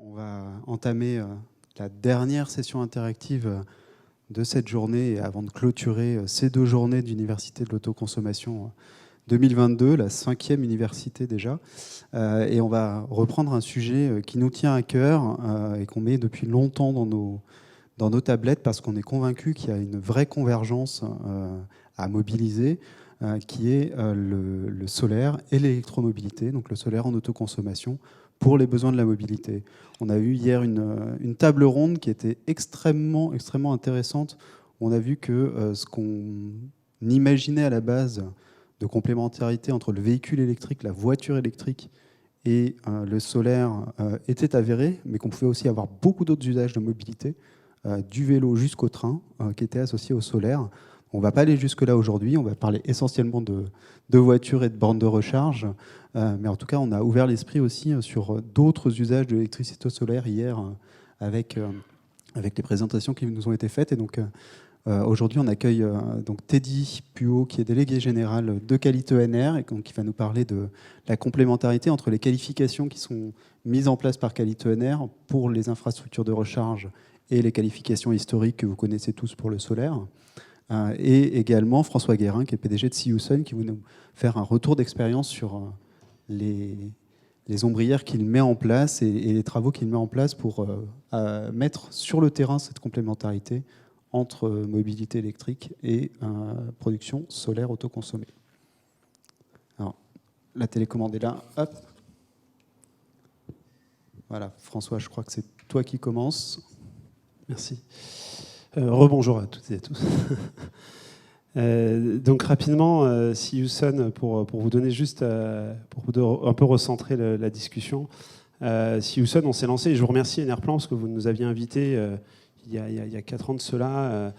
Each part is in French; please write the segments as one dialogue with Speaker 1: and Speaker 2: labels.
Speaker 1: On va entamer la dernière session interactive de cette journée et avant de clôturer ces 2 journées d'Université de l'autoconsommation 2022, la 5e université déjà. Et on va reprendre un sujet qui nous tient à cœur et qu'on met depuis longtemps dans nos tablettes parce qu'on est convaincu qu'il y a une vraie convergence à mobiliser qui est le solaire et l'électromobilité, donc le solaire en autoconsommation pour les besoins de la mobilité. On a eu hier une table ronde qui était extrêmement intéressante. On a vu que ce qu'on imaginait à la base de complémentarité entre le véhicule électrique, la voiture électrique et le solaire était avéré, mais qu'on pouvait aussi avoir beaucoup d'autres usages de mobilité, du vélo jusqu'au train, qui étaient associés au solaire. On ne va pas aller jusque-là aujourd'hui, on va parler essentiellement de voitures et de bornes de recharge, mais en tout cas, on a ouvert l'esprit aussi sur d'autres usages de l'électricité solaire hier avec les présentations qui nous ont été faites. Et donc, aujourd'hui, on accueille donc Teddy Puot, qui est délégué général de Qualite-ENR, et qui va nous parler de la complémentarité entre les qualifications qui sont mises en place par Qualite-ENR pour les infrastructures de recharge et les qualifications historiques que vous connaissez tous pour le solaire. Et également François Guérin, qui est PDG de Siouson, qui va nous faire un retour d'expérience sur les ombrières qu'il met en place et les travaux qu'il met en place pour mettre sur le terrain cette complémentarité entre mobilité électrique et production solaire autoconsommée. Alors, la télécommande est là. Hop. Voilà, François, je crois que c'est toi qui commences.
Speaker 2: Merci. Rebonjour à toutes et à tous. Donc rapidement, Siouson, pour vous donner juste, pour un peu recentrer la discussion. Siouson, on s'est lancé, et je vous remercie Enerplan parce que vous nous aviez invités il y a 4 ans de cela,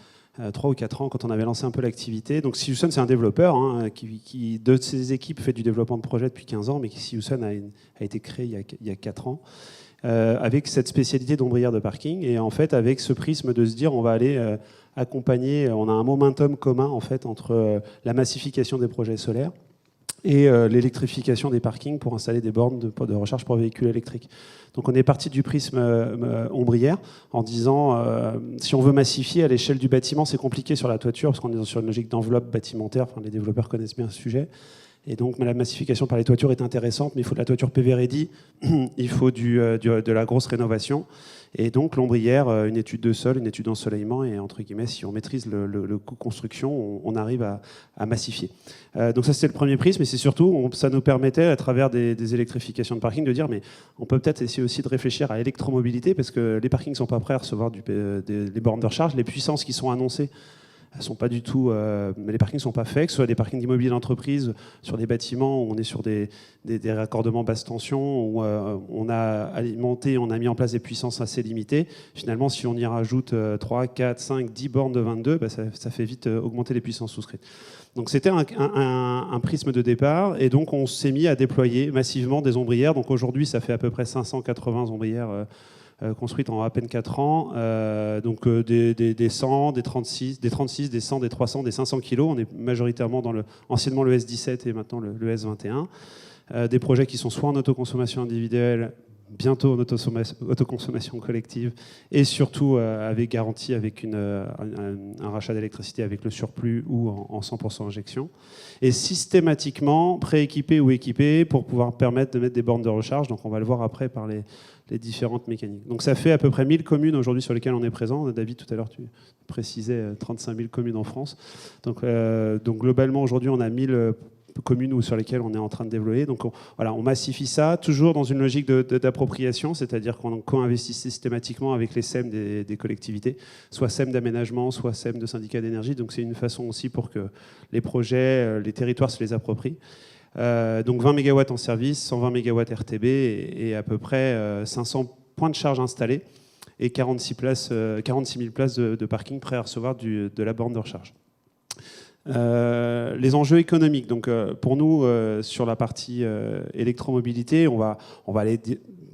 Speaker 2: 3 ou 4 ans, quand on avait lancé un peu l'activité. Donc Siouson, c'est un développeur qui, de ses équipes, fait du développement de projet depuis 15 ans, mais Siouson a été créé il y a 4 ans. Avec cette spécialité d'ombrière de parking et en fait avec ce prisme de se dire on va aller accompagner, on a un momentum commun en fait entre la massification des projets solaires et l'électrification des parkings pour installer des bornes de recharge pour véhicules électriques. Donc on est parti du prisme ombrière en disant si on veut massifier à l'échelle du bâtiment, c'est compliqué sur la toiture parce qu'on est sur une logique d'enveloppe bâtimentaire, enfin, les développeurs connaissent bien ce sujet. Et donc la massification par les toitures est intéressante, mais il faut de la toiture PV ready, il faut de la grosse rénovation. Et donc l'ombrière, une étude de sol, une étude d'ensoleillement, et entre guillemets, si on maîtrise le coût construction, on arrive à massifier. Donc ça c'était le premier prisme, mais c'est surtout, ça nous permettait à travers des électrifications de parking de dire, mais on peut peut-être essayer aussi de réfléchir à l'électromobilité, parce que les parkings ne sont pas prêts à recevoir les bornes de recharge, les puissances qui sont annoncées. Elles sont pas du tout, mais les parkings ne sont pas faits, que ce soit des parkings d'immobilier d'entreprise, sur des bâtiments où on est sur des raccordements basse tension, où on a alimenté, on a mis en place des puissances assez limitées. Finalement, si on y rajoute 3, 4, 5, 10 bornes de 22, ça fait vite augmenter les puissances souscrites. Donc c'était un prisme de départ, et donc on s'est mis à déployer massivement des ombrières. Donc aujourd'hui, ça fait à peu près 580 ombrières construites en à peine 4 ans, donc des 100, des 36, des 100, des 300, des 500 kilos. On est majoritairement dans anciennement le S17 et maintenant le S21. Des projets qui sont soit en autoconsommation individuelle, bientôt en autoconsommation collective, et surtout avec garantie, avec un rachat d'électricité avec le surplus ou en 100% injection. Et systématiquement prééquipé ou équipé pour pouvoir permettre de mettre des bornes de recharge. Donc on va le voir après par les différentes mécaniques. Donc ça fait à peu près 1000 communes aujourd'hui sur lesquelles on est présent. David, tout à l'heure, tu précisais 35 000 communes en France. Donc globalement, aujourd'hui, on a 1000 communes sur lesquelles on est en train de développer. Donc on massifie ça, toujours dans une logique d'appropriation, c'est-à-dire qu'on co-investit systématiquement avec les SEM des collectivités, soit SEM d'aménagement, soit SEM de syndicats d'énergie. Donc c'est une façon aussi pour que les projets, les territoires se les approprient. Donc 20 MW en service, 120 MW RTB et à peu près 500 points de charge installés et 46 000 places de parking prêts à recevoir de la borne de recharge. Les enjeux économiques. Donc, pour nous, sur la partie électromobilité, on va aller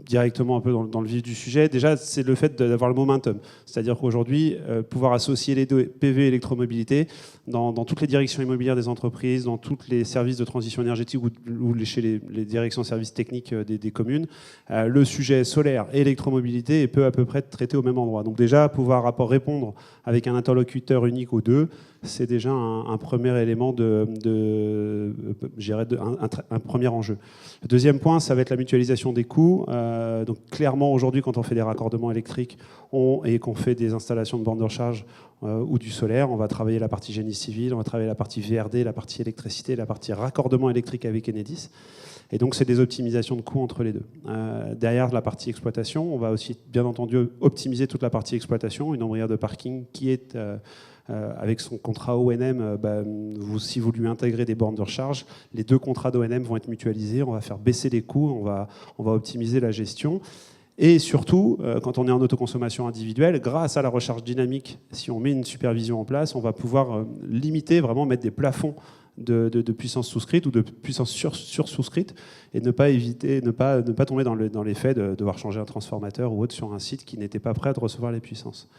Speaker 2: directement un peu dans le vif du sujet. Déjà, c'est le fait d'avoir le momentum. C'est-à-dire qu'aujourd'hui, pouvoir associer les deux, PV et électromobilité, dans toutes les directions immobilières des entreprises, dans tous les services de transition énergétique ou chez les directions services techniques des communes, le sujet solaire et électromobilité peut à peu près être traité au même endroit. Donc déjà, pouvoir répondre avec un interlocuteur unique aux deux, c'est déjà un premier élément un premier enjeu. Le deuxième point, ça va être la mutualisation des coûts. Donc clairement, aujourd'hui, quand on fait des raccordements électriques et qu'on fait des installations de bornes de recharge ou du solaire, on va travailler la partie génie civil, on va travailler la partie VRD, la partie électricité, la partie raccordement électrique avec Enedis. Et donc, c'est des optimisations de coûts entre les deux. Derrière la partie exploitation, on va aussi, bien entendu, optimiser toute la partie exploitation, une ombrière de parking qui est... avec son contrat ONM, si vous lui intégrez des bornes de recharge, les deux contrats d'ONM vont être mutualisés, on va faire baisser les coûts, on va optimiser la gestion. Et surtout, quand on est en autoconsommation individuelle, grâce à la recharge dynamique, si on met une supervision en place, on va pouvoir limiter, vraiment mettre des plafonds de puissance souscrite ou de puissance sur-souscrite et ne pas tomber dans l'effet de devoir changer un transformateur ou autre sur un site qui n'était pas prêt à recevoir les puissances.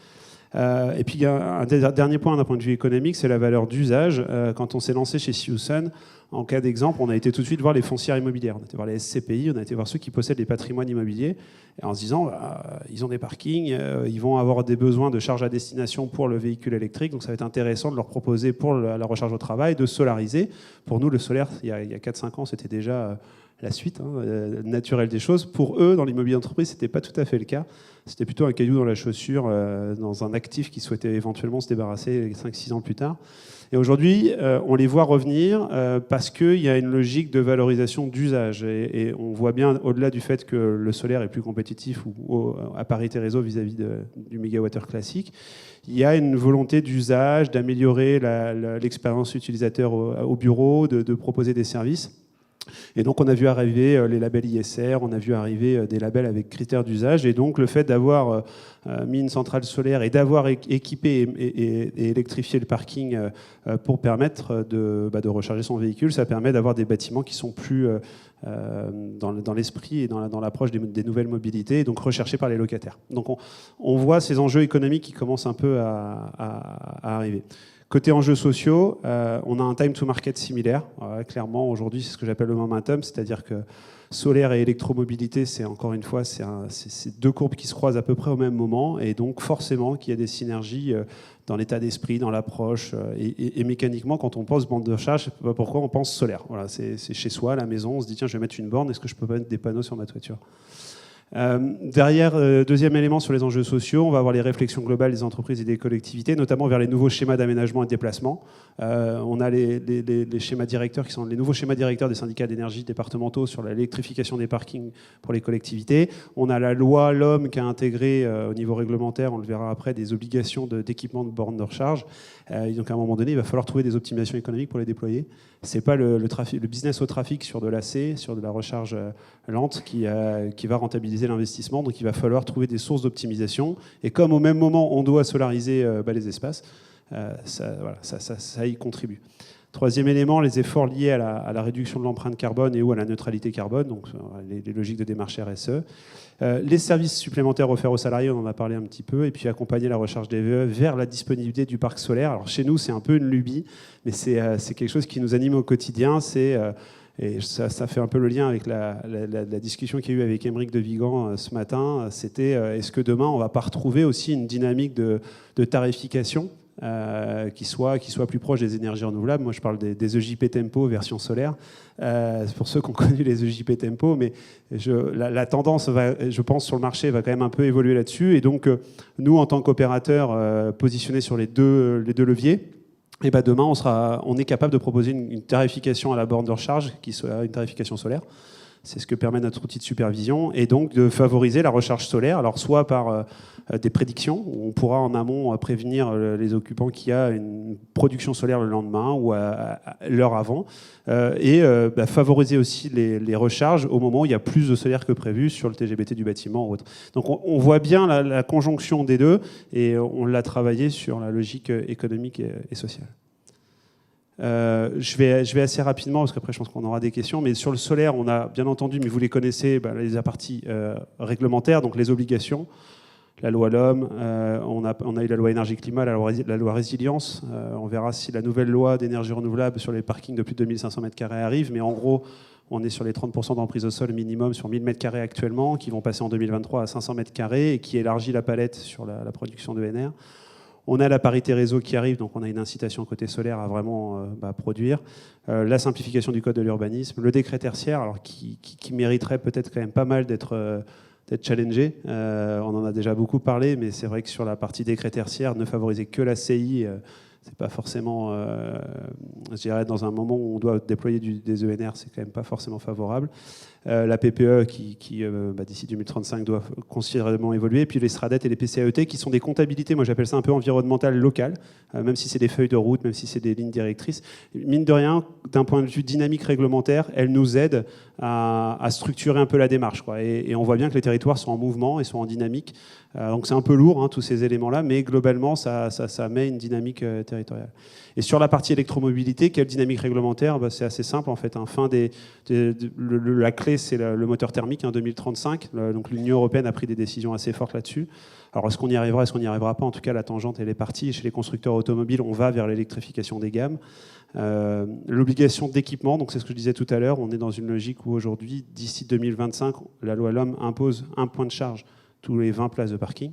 Speaker 2: Et puis, il y a un dernier point d'un point de vue économique, c'est la valeur d'usage. Quand on s'est lancé chez Siouson, en cas d'exemple, on a été tout de suite voir les foncières immobilières. On a été voir les SCPI, on a été voir ceux qui possèdent les patrimoines immobiliers, et en se disant, ils ont des parkings, ils vont avoir des besoins de charge à destination pour le véhicule électrique, donc ça va être intéressant de leur proposer pour la recharge au travail, de solariser. Pour nous, le solaire, il y a 4-5 ans, c'était déjà... la suite naturelle des choses. Pour eux, dans l'immobilier d'entreprise, ce n'était pas tout à fait le cas. C'était plutôt un caillou dans la chaussure, dans un actif qui souhaitait éventuellement se débarrasser 5-6 ans plus tard. Et aujourd'hui, on les voit revenir parce qu'il y a une logique de valorisation d'usage. Et on voit bien, au-delà du fait que le solaire est plus compétitif à parité réseau vis-à-vis du mégawattheure classique, il y a une volonté d'usage, d'améliorer l'expérience utilisateur au bureau, de proposer des services. Et donc on a vu arriver les labels ISR, on a vu arriver des labels avec critères d'usage, et donc le fait d'avoir mis une centrale solaire et d'avoir équipé et électrifié le parking pour permettre de recharger son véhicule, ça permet d'avoir des bâtiments qui sont plus dans l'esprit et dans l'approche des nouvelles mobilités, et donc recherchés par les locataires. Donc on voit ces enjeux économiques qui commencent un peu à arriver. Côté enjeux sociaux, on a un time to market similaire. Clairement, aujourd'hui, c'est ce que j'appelle le momentum, c'est-à-dire que solaire et électromobilité, c'est encore une fois, c'est deux courbes qui se croisent à peu près au même moment, et donc forcément qu'il y a des synergies dans l'état d'esprit, dans l'approche, et mécaniquement, quand on pense bande de recharge, je ne sais pas pourquoi on pense solaire. Voilà, c'est chez soi, à la maison, on se dit tiens, je vais mettre une borne, est-ce que je peux mettre des panneaux sur ma toiture ? Derrière, deuxième élément sur les enjeux sociaux, on va avoir les réflexions globales des entreprises et des collectivités, notamment vers les nouveaux schémas d'aménagement et de déplacement. On a les schémas directeurs qui sont les nouveaux schémas directeurs des syndicats d'énergie départementaux sur l'électrification des parkings pour les collectivités. On a la loi LOM qui a intégré au niveau réglementaire, on le verra après, des obligations d'équipement de bornes de recharge. Donc à un moment donné, il va falloir trouver des optimisations économiques pour les déployer. C'est pas le business au trafic sur de l'AC, sur de la recharge lente qui va rentabiliser l'investissement. Donc il va falloir trouver des sources d'optimisation. Et comme au même moment, on doit solariser les espaces, ça y contribue. Troisième élément, les efforts liés à la réduction de l'empreinte carbone et ou à la neutralité carbone, donc les logiques de démarche RSE. Les services supplémentaires offerts aux salariés, on en a parlé un petit peu, et puis accompagner la recharge des VE vers la disponibilité du parc solaire. Alors chez nous, c'est un peu une lubie, mais c'est quelque chose qui nous anime au quotidien. Et ça fait un peu le lien avec la discussion qu'il y a eu avec Aymeric de Vigan ce matin. C'était est-ce que demain, on ne va pas retrouver aussi une dynamique de tarification qui soit plus proche des énergies renouvelables. Moi, je parle des EJP Tempo version solaire. Pour ceux qui ont connu les EJP Tempo, mais la tendance, je pense, sur le marché va quand même un peu évoluer là-dessus. Et donc, nous, en tant qu'opérateurs positionnés sur les deux leviers, et demain, on est capable de proposer une tarification à la borne de recharge qui soit une tarification solaire. C'est ce que permet notre outil de supervision, et donc de favoriser la recharge solaire, alors soit par des prédictions, où on pourra en amont prévenir les occupants qu'il y a une production solaire le lendemain ou à l'heure avant, et favoriser aussi les recharges au moment où il y a plus de solaire que prévu sur le TGBT du bâtiment ou autre. Donc on voit bien la conjonction des deux, et on l'a travaillé sur la logique économique et sociale. Je vais assez rapidement, parce qu'après je pense qu'on aura des questions, mais sur le solaire, on a bien entendu, mais vous les connaissez, les parties réglementaires, donc les obligations, la loi LOM, on a eu la loi énergie-climat, la loi résilience. On verra si la nouvelle loi d'énergie renouvelable sur les parkings de plus de 2500 m² arrive, mais en gros, on est sur les 30% d'emprise au sol minimum sur 1000 m² actuellement, qui vont passer en 2023 à 500 m² et qui élargit la palette sur la production d'ENR. On a la parité réseau qui arrive, donc on a une incitation côté solaire à vraiment produire. La simplification du code de l'urbanisme, le décret tertiaire, alors qui mériterait peut-être quand même pas mal d'être challengé. On en a déjà beaucoup parlé, mais c'est vrai que sur la partie décret tertiaire, ne favoriser que la CI, c'est pas forcément, je dirais, dans un moment où on doit déployer des ENR, c'est quand même pas forcément favorable. La PPE qui d'ici 2035 doit considérablement évoluer, et puis les SRADET et les PCAET qui sont des comptabilités, moi j'appelle ça un peu environnementales locales, même si c'est des feuilles de route, même si c'est des lignes directrices. Mine de rien, d'un point de vue dynamique réglementaire, elles nous aident à structurer un peu la démarche, quoi. Et on voit bien que les territoires sont en mouvement et sont en dynamique. Donc c'est un peu lourd, tous ces éléments-là, mais globalement, ça met une dynamique territoriale. Et sur la partie électromobilité, quelle dynamique réglementaire ? C'est assez simple, en fait. La clé, c'est le moteur thermique, 2035. Donc l'Union européenne a pris des décisions assez fortes là-dessus. Alors est-ce qu'on y arrivera, est-ce qu'on n'y arrivera pas ? En tout cas, la tangente, elle est partie. Chez les constructeurs automobiles, on va vers l'électrification des gammes. L'obligation d'équipement, donc c'est ce que je disais tout à l'heure, on est dans une logique où aujourd'hui, d'ici 2025, la loi LOM impose un point de charge tous les 20 places de parking.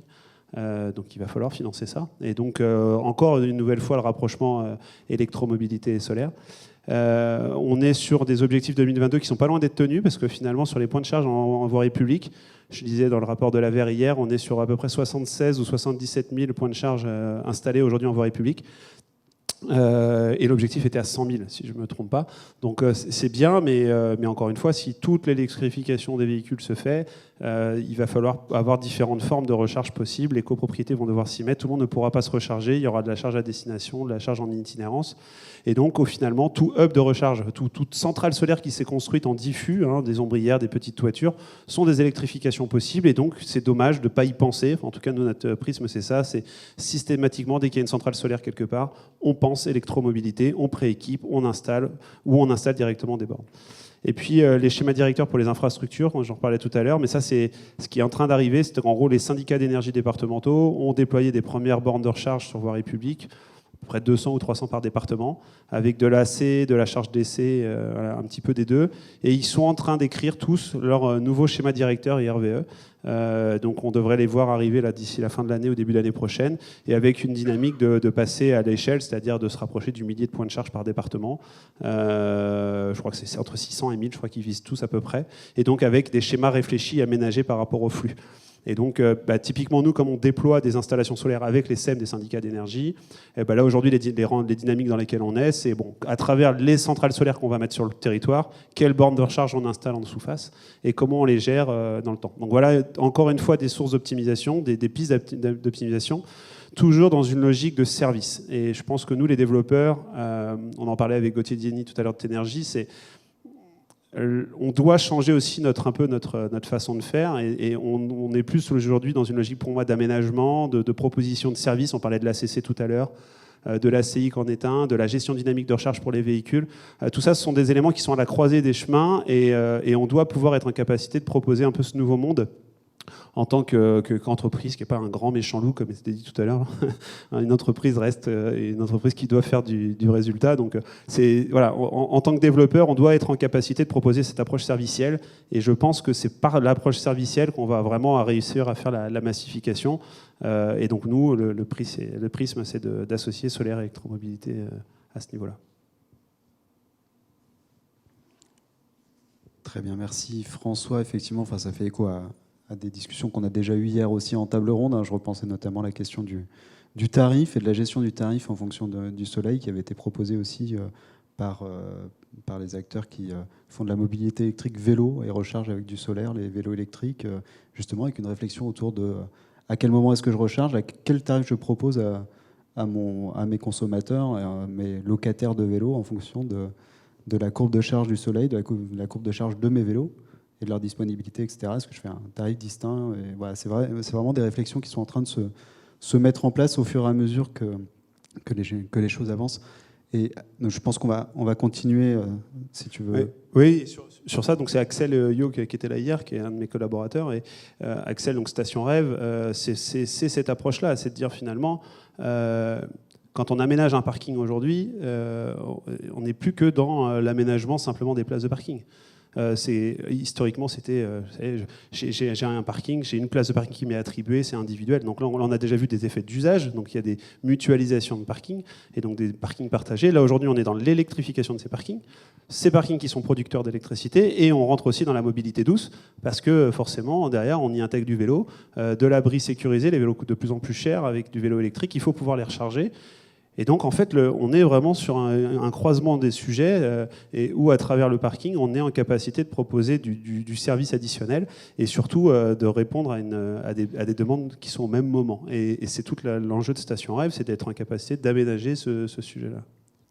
Speaker 2: Donc il va falloir financer ça. Et donc encore une nouvelle fois le rapprochement électromobilité et solaire. On est sur des objectifs 2022 qui sont pas loin d'être tenus, parce que finalement sur les points de charge en voirie publique, je disais dans le rapport de l'AVER hier, on est sur à peu près 76 ou 77 000 points de charge installés aujourd'hui en voirie publique. Et l'objectif était à 100 000, si je ne me trompe pas. Donc c'est bien, mais encore une fois, si toute l'électrification des véhicules se fait, il va falloir avoir différentes formes de recharge possibles. Les copropriétés vont devoir s'y mettre. Tout le monde ne pourra pas se recharger. Il y aura de la charge à destination, de la charge en itinérance. Et donc, finalement, tout hub de recharge, toute centrale solaire qui s'est construite en diffus, des ombrières, des petites toitures, sont des électrifications possibles. Et donc, c'est dommage de ne pas y penser. Enfin, en tout cas, nous, notre prisme, c'est ça. C'est systématiquement, dès qu'il y a une centrale solaire quelque part, on pense électromobilité, on prééquipe, on installe, ou on installe directement des bornes. Et puis les schémas directeurs pour les infrastructures, j'en parlais tout à l'heure, mais ça c'est ce qui est en train d'arriver, c'est qu'en gros les syndicats d'énergie départementaux ont déployé des premières bornes de recharge sur voirie publique, à peu près 200 ou 300 par département, avec de l'AC, de la charge d'essai, un petit peu des deux, et ils sont en train d'écrire tous leur nouveau schéma directeur IRVE. Donc on devrait les voir arriver là d'ici la fin de l'année ou début de l'année prochaine, et avec une dynamique de passer à l'échelle, c'est-à-dire de se rapprocher du millier de points de charge par département. Je crois que c'est entre 600 et 1000, je crois qu'ils visent tous à peu près, et donc avec des schémas réfléchis aménagés par rapport au flux. Et donc, typiquement, nous, comme on déploie des installations solaires avec les SEM des syndicats d'énergie, là, aujourd'hui, les dynamiques dans lesquelles on est, c'est à travers les centrales solaires qu'on va mettre sur le territoire, quelles bornes de recharge on installe en sous-face et comment on les gère dans le temps. Donc voilà, encore une fois, des sources d'optimisation, des pistes d'optimisation, toujours dans une logique de service. Et je pense que nous, les développeurs, on en parlait avec Gauthier Dieny tout à l'heure de Tenergy, on doit changer aussi notre façon de faire, et on est plus aujourd'hui dans une logique pour moi d'aménagement, de proposition de services. On parlait de l'ACC tout à l'heure, de l'ACI qu'en est un, de la gestion dynamique de recharge pour les véhicules. Tout ça, ce sont des éléments qui sont à la croisée des chemins, et on doit pouvoir être en capacité de proposer un peu ce nouveau monde en tant qu'entreprise, qui n'est pas un grand méchant loup, comme c'était dit tout à l'heure. Une entreprise reste une entreprise qui doit faire du résultat. Donc, voilà, en tant que développeur, on doit être en capacité de proposer cette approche servicielle. Et je pense que c'est par l'approche servicielle qu'on va vraiment réussir à faire la massification. Et donc, nous, le prisme, c'est d'associer solaire et électromobilité à ce niveau-là.
Speaker 1: Très bien, merci François. Effectivement, ça fait écho à des discussions qu'on a déjà eues hier aussi en table ronde. Je repensais notamment à la question du tarif et de la gestion du tarif en fonction du soleil, qui avait été proposée aussi par les acteurs qui font de la mobilité électrique vélo et recharge avec du solaire, les vélos électriques, justement avec une réflexion autour de à quel moment est-ce que je recharge, à quel tarif je propose à mes consommateurs, à mes locataires de vélos en fonction de la courbe de charge du soleil, de la courbe de charge de mes vélos et de leur disponibilité, etc. Est-ce que je fais un tarif distinct ? Et voilà, c'est vraiment des réflexions qui sont en train de se mettre en place au fur et à mesure que les choses avancent. Et donc, je pense qu'on va continuer, si tu veux.
Speaker 2: Oui, sur ça, donc c'est Axel Yo qui était là hier, qui est un de mes collaborateurs. Et Axel, donc Station Rêve, c'est cette approche-là, c'est de dire finalement, quand on aménage un parking aujourd'hui, on n'est plus que dans l'aménagement simplement des places de parking. Historiquement, c'était j'ai un parking, j'ai une place de parking qui m'est attribuée, c'est individuel. Donc là, on a déjà vu des effets d'usage, donc il y a des mutualisations de parking et donc des parkings partagés. Là, aujourd'hui, on est dans l'électrification de ces parkings qui sont producteurs d'électricité, et on rentre aussi dans la mobilité douce parce que forcément, derrière, on y intègre du vélo, de l'abri sécurisé. Les vélos coûtent de plus en plus cher avec du vélo électrique, il faut pouvoir les recharger. Et donc, en fait, on est vraiment sur un croisement des sujets où, à travers le parking, on est en capacité de proposer du service additionnel et surtout de répondre à des demandes qui sont au même moment. Et c'est tout l'enjeu de Station Rêve, c'est d'être en capacité d'aménager ce sujet-là.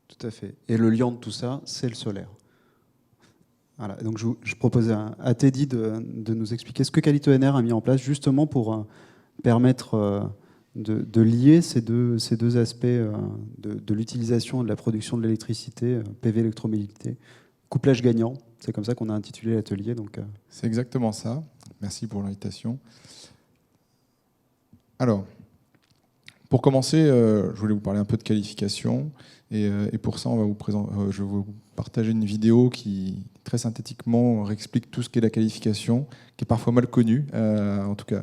Speaker 1: Tout à fait. Et le lien de tout ça, c'est le solaire. Voilà. Donc, je proposais à Teddy de nous expliquer ce que Qualito NR a mis en place justement pour permettre... de lier ces deux aspects de l'utilisation et de la production de l'électricité, PV électromobilité. Couplage gagnant, c'est comme ça qu'on a intitulé l'atelier.
Speaker 3: C'est exactement ça. Merci pour l'invitation. Alors, pour commencer, je voulais vous parler un peu de qualification. Et pour ça, je vais vous partager une vidéo qui, très synthétiquement, réexplique tout ce qu'est la qualification, qui est parfois mal connue, en tout cas.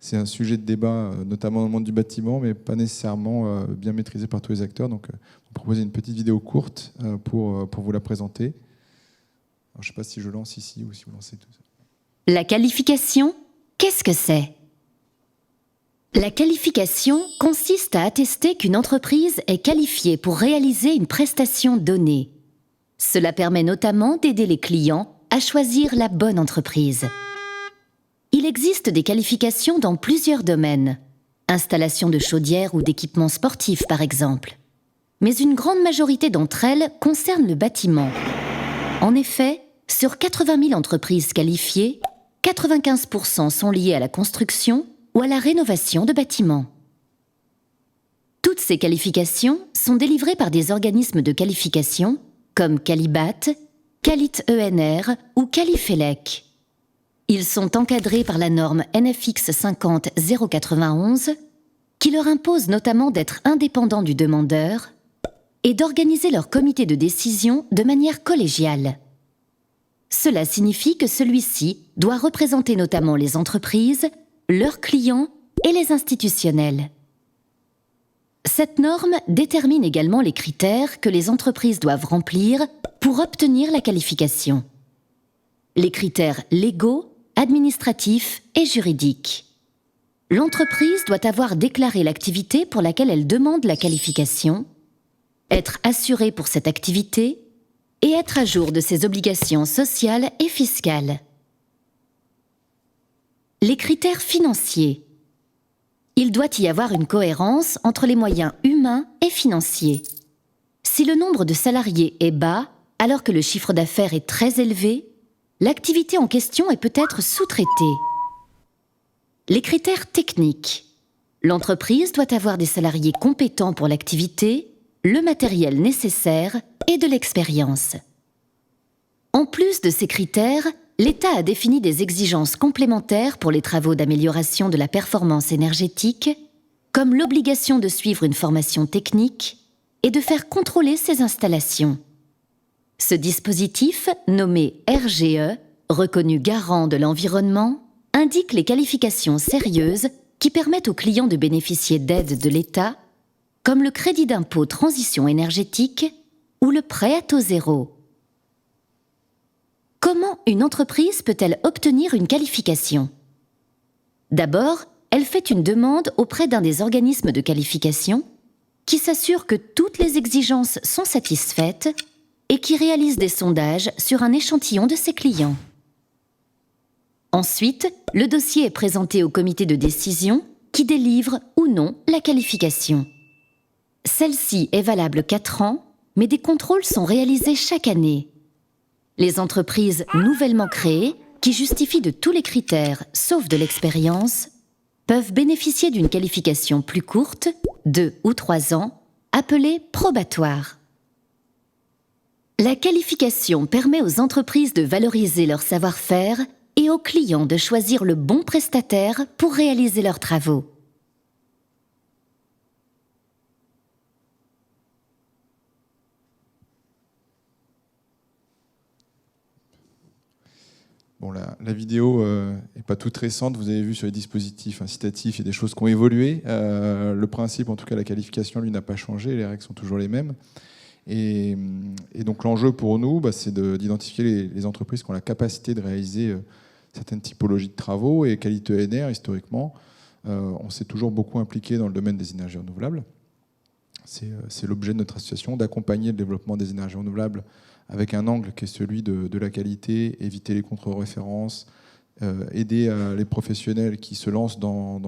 Speaker 3: C'est un sujet de débat, notamment dans le monde du bâtiment, mais pas nécessairement bien maîtrisé par tous les acteurs. Donc, on proposait une petite vidéo courte pour vous la présenter. Alors, je ne sais pas si je lance ici ou si vous lancez tout ça.
Speaker 4: La qualification, qu'est-ce que c'est ? La qualification consiste à attester qu'une entreprise est qualifiée pour réaliser une prestation donnée. Cela permet notamment d'aider les clients à choisir la bonne entreprise. Il existe des qualifications dans plusieurs domaines. Installation de chaudières ou d'équipements sportifs, par exemple. Mais une grande majorité d'entre elles concernent le bâtiment. En effet, sur 80 000 entreprises qualifiées, 95% sont liées à la construction ou à la rénovation de bâtiments. Toutes ces qualifications sont délivrées par des organismes de qualification comme Qualibat, Qualit ENR ou Qualifelec. Ils sont encadrés par la norme NFX 50-091 qui leur impose notamment d'être indépendants du demandeur et d'organiser leur comité de décision de manière collégiale. Cela signifie que celui-ci doit représenter notamment les entreprises, leurs clients et les institutionnels. Cette norme détermine également les critères que les entreprises doivent remplir pour obtenir la qualification. Les critères légaux, administratifs et juridiques. L'entreprise doit avoir déclaré l'activité pour laquelle elle demande la qualification, être assurée pour cette activité et être à jour de ses obligations sociales et fiscales. Les critères financiers. Il doit y avoir une cohérence entre les moyens humains et financiers. Si le nombre de salariés est bas, alors que le chiffre d'affaires est très élevé, l'activité en question est peut-être sous-traitée. Les critères techniques. L'entreprise doit avoir des salariés compétents pour l'activité, le matériel nécessaire et de l'expérience. En plus de ces critères, l'État a défini des exigences complémentaires pour les travaux d'amélioration de la performance énergétique, comme l'obligation de suivre une formation technique et de faire contrôler ces installations. Ce dispositif, nommé RGE, reconnu garant de l'environnement, indique les qualifications sérieuses qui permettent aux clients de bénéficier d'aides de l'État, comme le crédit d'impôt transition énergétique ou le prêt à taux zéro. Comment une entreprise peut-elle obtenir une qualification ? D'abord, elle fait une demande auprès d'un des organismes de qualification qui s'assure que toutes les exigences sont satisfaites et qui réalise des sondages sur un échantillon de ses clients. Ensuite, le dossier est présenté au comité de décision qui délivre ou non la qualification. Celle-ci est valable 4 ans, mais des contrôles sont réalisés chaque année. Les entreprises nouvellement créées, qui justifient de tous les critères sauf de l'expérience, peuvent bénéficier d'une qualification plus courte, 2 ou 3 ans, appelée probatoire. La qualification permet aux entreprises de valoriser leur savoir-faire et aux clients de choisir le bon prestataire pour réaliser leurs travaux.
Speaker 3: Bon, la vidéo n'est pas toute récente. Vous avez vu sur les dispositifs incitatifs, il y a des choses qui ont évolué. Le principe, en tout cas la qualification, lui, n'a pas changé. Les règles sont toujours les mêmes. Et donc l'enjeu pour nous, c'est d'identifier les entreprises qui ont la capacité de réaliser certaines typologies de travaux. Et Qualité ENR, historiquement, on s'est toujours beaucoup impliqué dans le domaine des énergies renouvelables. C'est l'objet de notre association, d'accompagner le développement des énergies renouvelables avec un angle qui est celui de la qualité, éviter les contre-références, aider les professionnels qui se lancent dans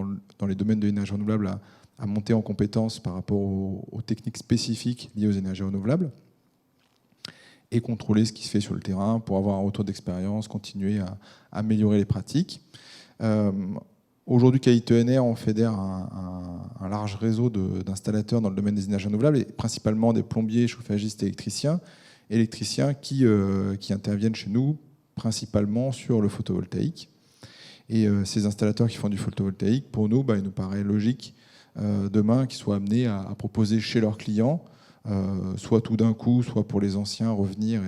Speaker 3: les domaines de l'énergie renouvelable à monter en compétences par rapport aux techniques spécifiques liées aux énergies renouvelables, et contrôler ce qui se fait sur le terrain pour avoir un retour d'expérience, continuer à améliorer les pratiques. Aujourd'hui, Qualité ENR, on fédère un large réseau d'installateurs dans le domaine des énergies renouvelables, et principalement des plombiers, chauffagistes, électriciens qui interviennent chez nous principalement sur le photovoltaïque. Et ces installateurs qui font du photovoltaïque, pour nous, il nous paraît logique demain qu'ils soient amenés à proposer chez leurs clients, soit tout d'un coup, soit pour les anciens, revenir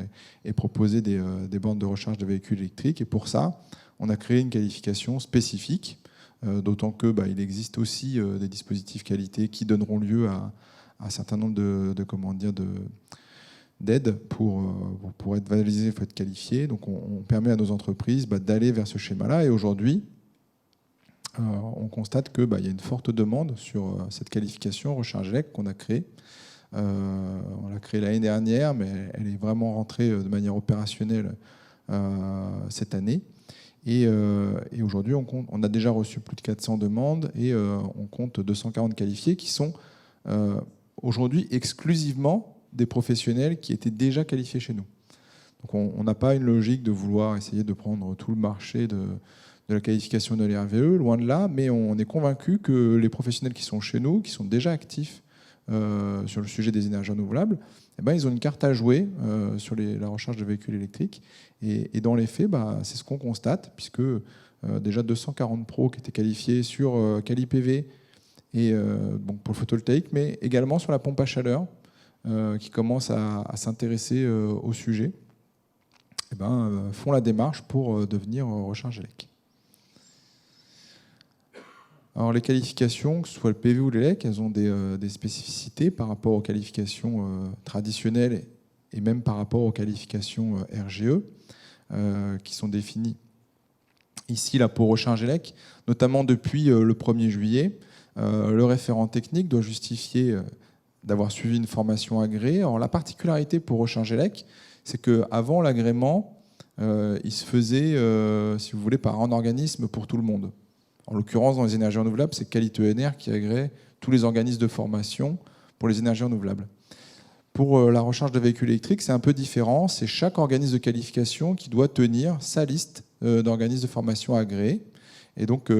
Speaker 3: et proposer des bornes de recharge de véhicules électriques. Et pour ça, on a créé une qualification spécifique, d'autant qu'il existe aussi des dispositifs qualité qui donneront lieu à un certain nombre d'aide pour être valorisé, il faut être qualifié. Donc on permet à nos entreprises d'aller vers ce schéma-là. Et aujourd'hui, on constate qu'il y a une forte demande sur cette qualification Rechargelec qu'on a créée. On l'a créée l'année dernière, mais elle est vraiment rentrée de manière opérationnelle cette année. Et aujourd'hui, on a déjà reçu plus de 400 demandes et on compte 240 qualifiés qui sont aujourd'hui exclusivement des professionnels qui étaient déjà qualifiés chez nous. Donc on n'a pas une logique de vouloir essayer de prendre tout le marché de la qualification de l'RVE, loin de là, mais on est convaincu que les professionnels qui sont chez nous, qui sont déjà actifs sur le sujet des énergies renouvelables, ils ont une carte à jouer sur la recharge de véhicules électriques. Et dans les faits, c'est ce qu'on constate, puisque déjà 240 pros qui étaient qualifiés sur QualiPV et pour le photovoltaïque, mais également sur la pompe à chaleur, qui commencent à s'intéresser au sujet, font la démarche pour devenir Rechargelec. Alors les qualifications, que ce soit le PV ou l'ELEC, elles ont des spécificités par rapport aux qualifications traditionnelles et même par rapport aux qualifications RGE qui sont définies ici là, pour Rechargelec, notamment depuis le 1er juillet. Le référent technique doit justifier d'avoir suivi une formation agréée. Alors, la particularité pour Rechargelec, c'est qu'avant l'agrément, il se faisait, si vous voulez, par un organisme pour tout le monde. En l'occurrence, dans les énergies renouvelables, c'est Qualité ENR qui agrée tous les organismes de formation pour les énergies renouvelables. Pour la recharge de véhicules électriques, c'est un peu différent. C'est chaque organisme de qualification qui doit tenir sa liste d'organismes de formation agréés. Et donc,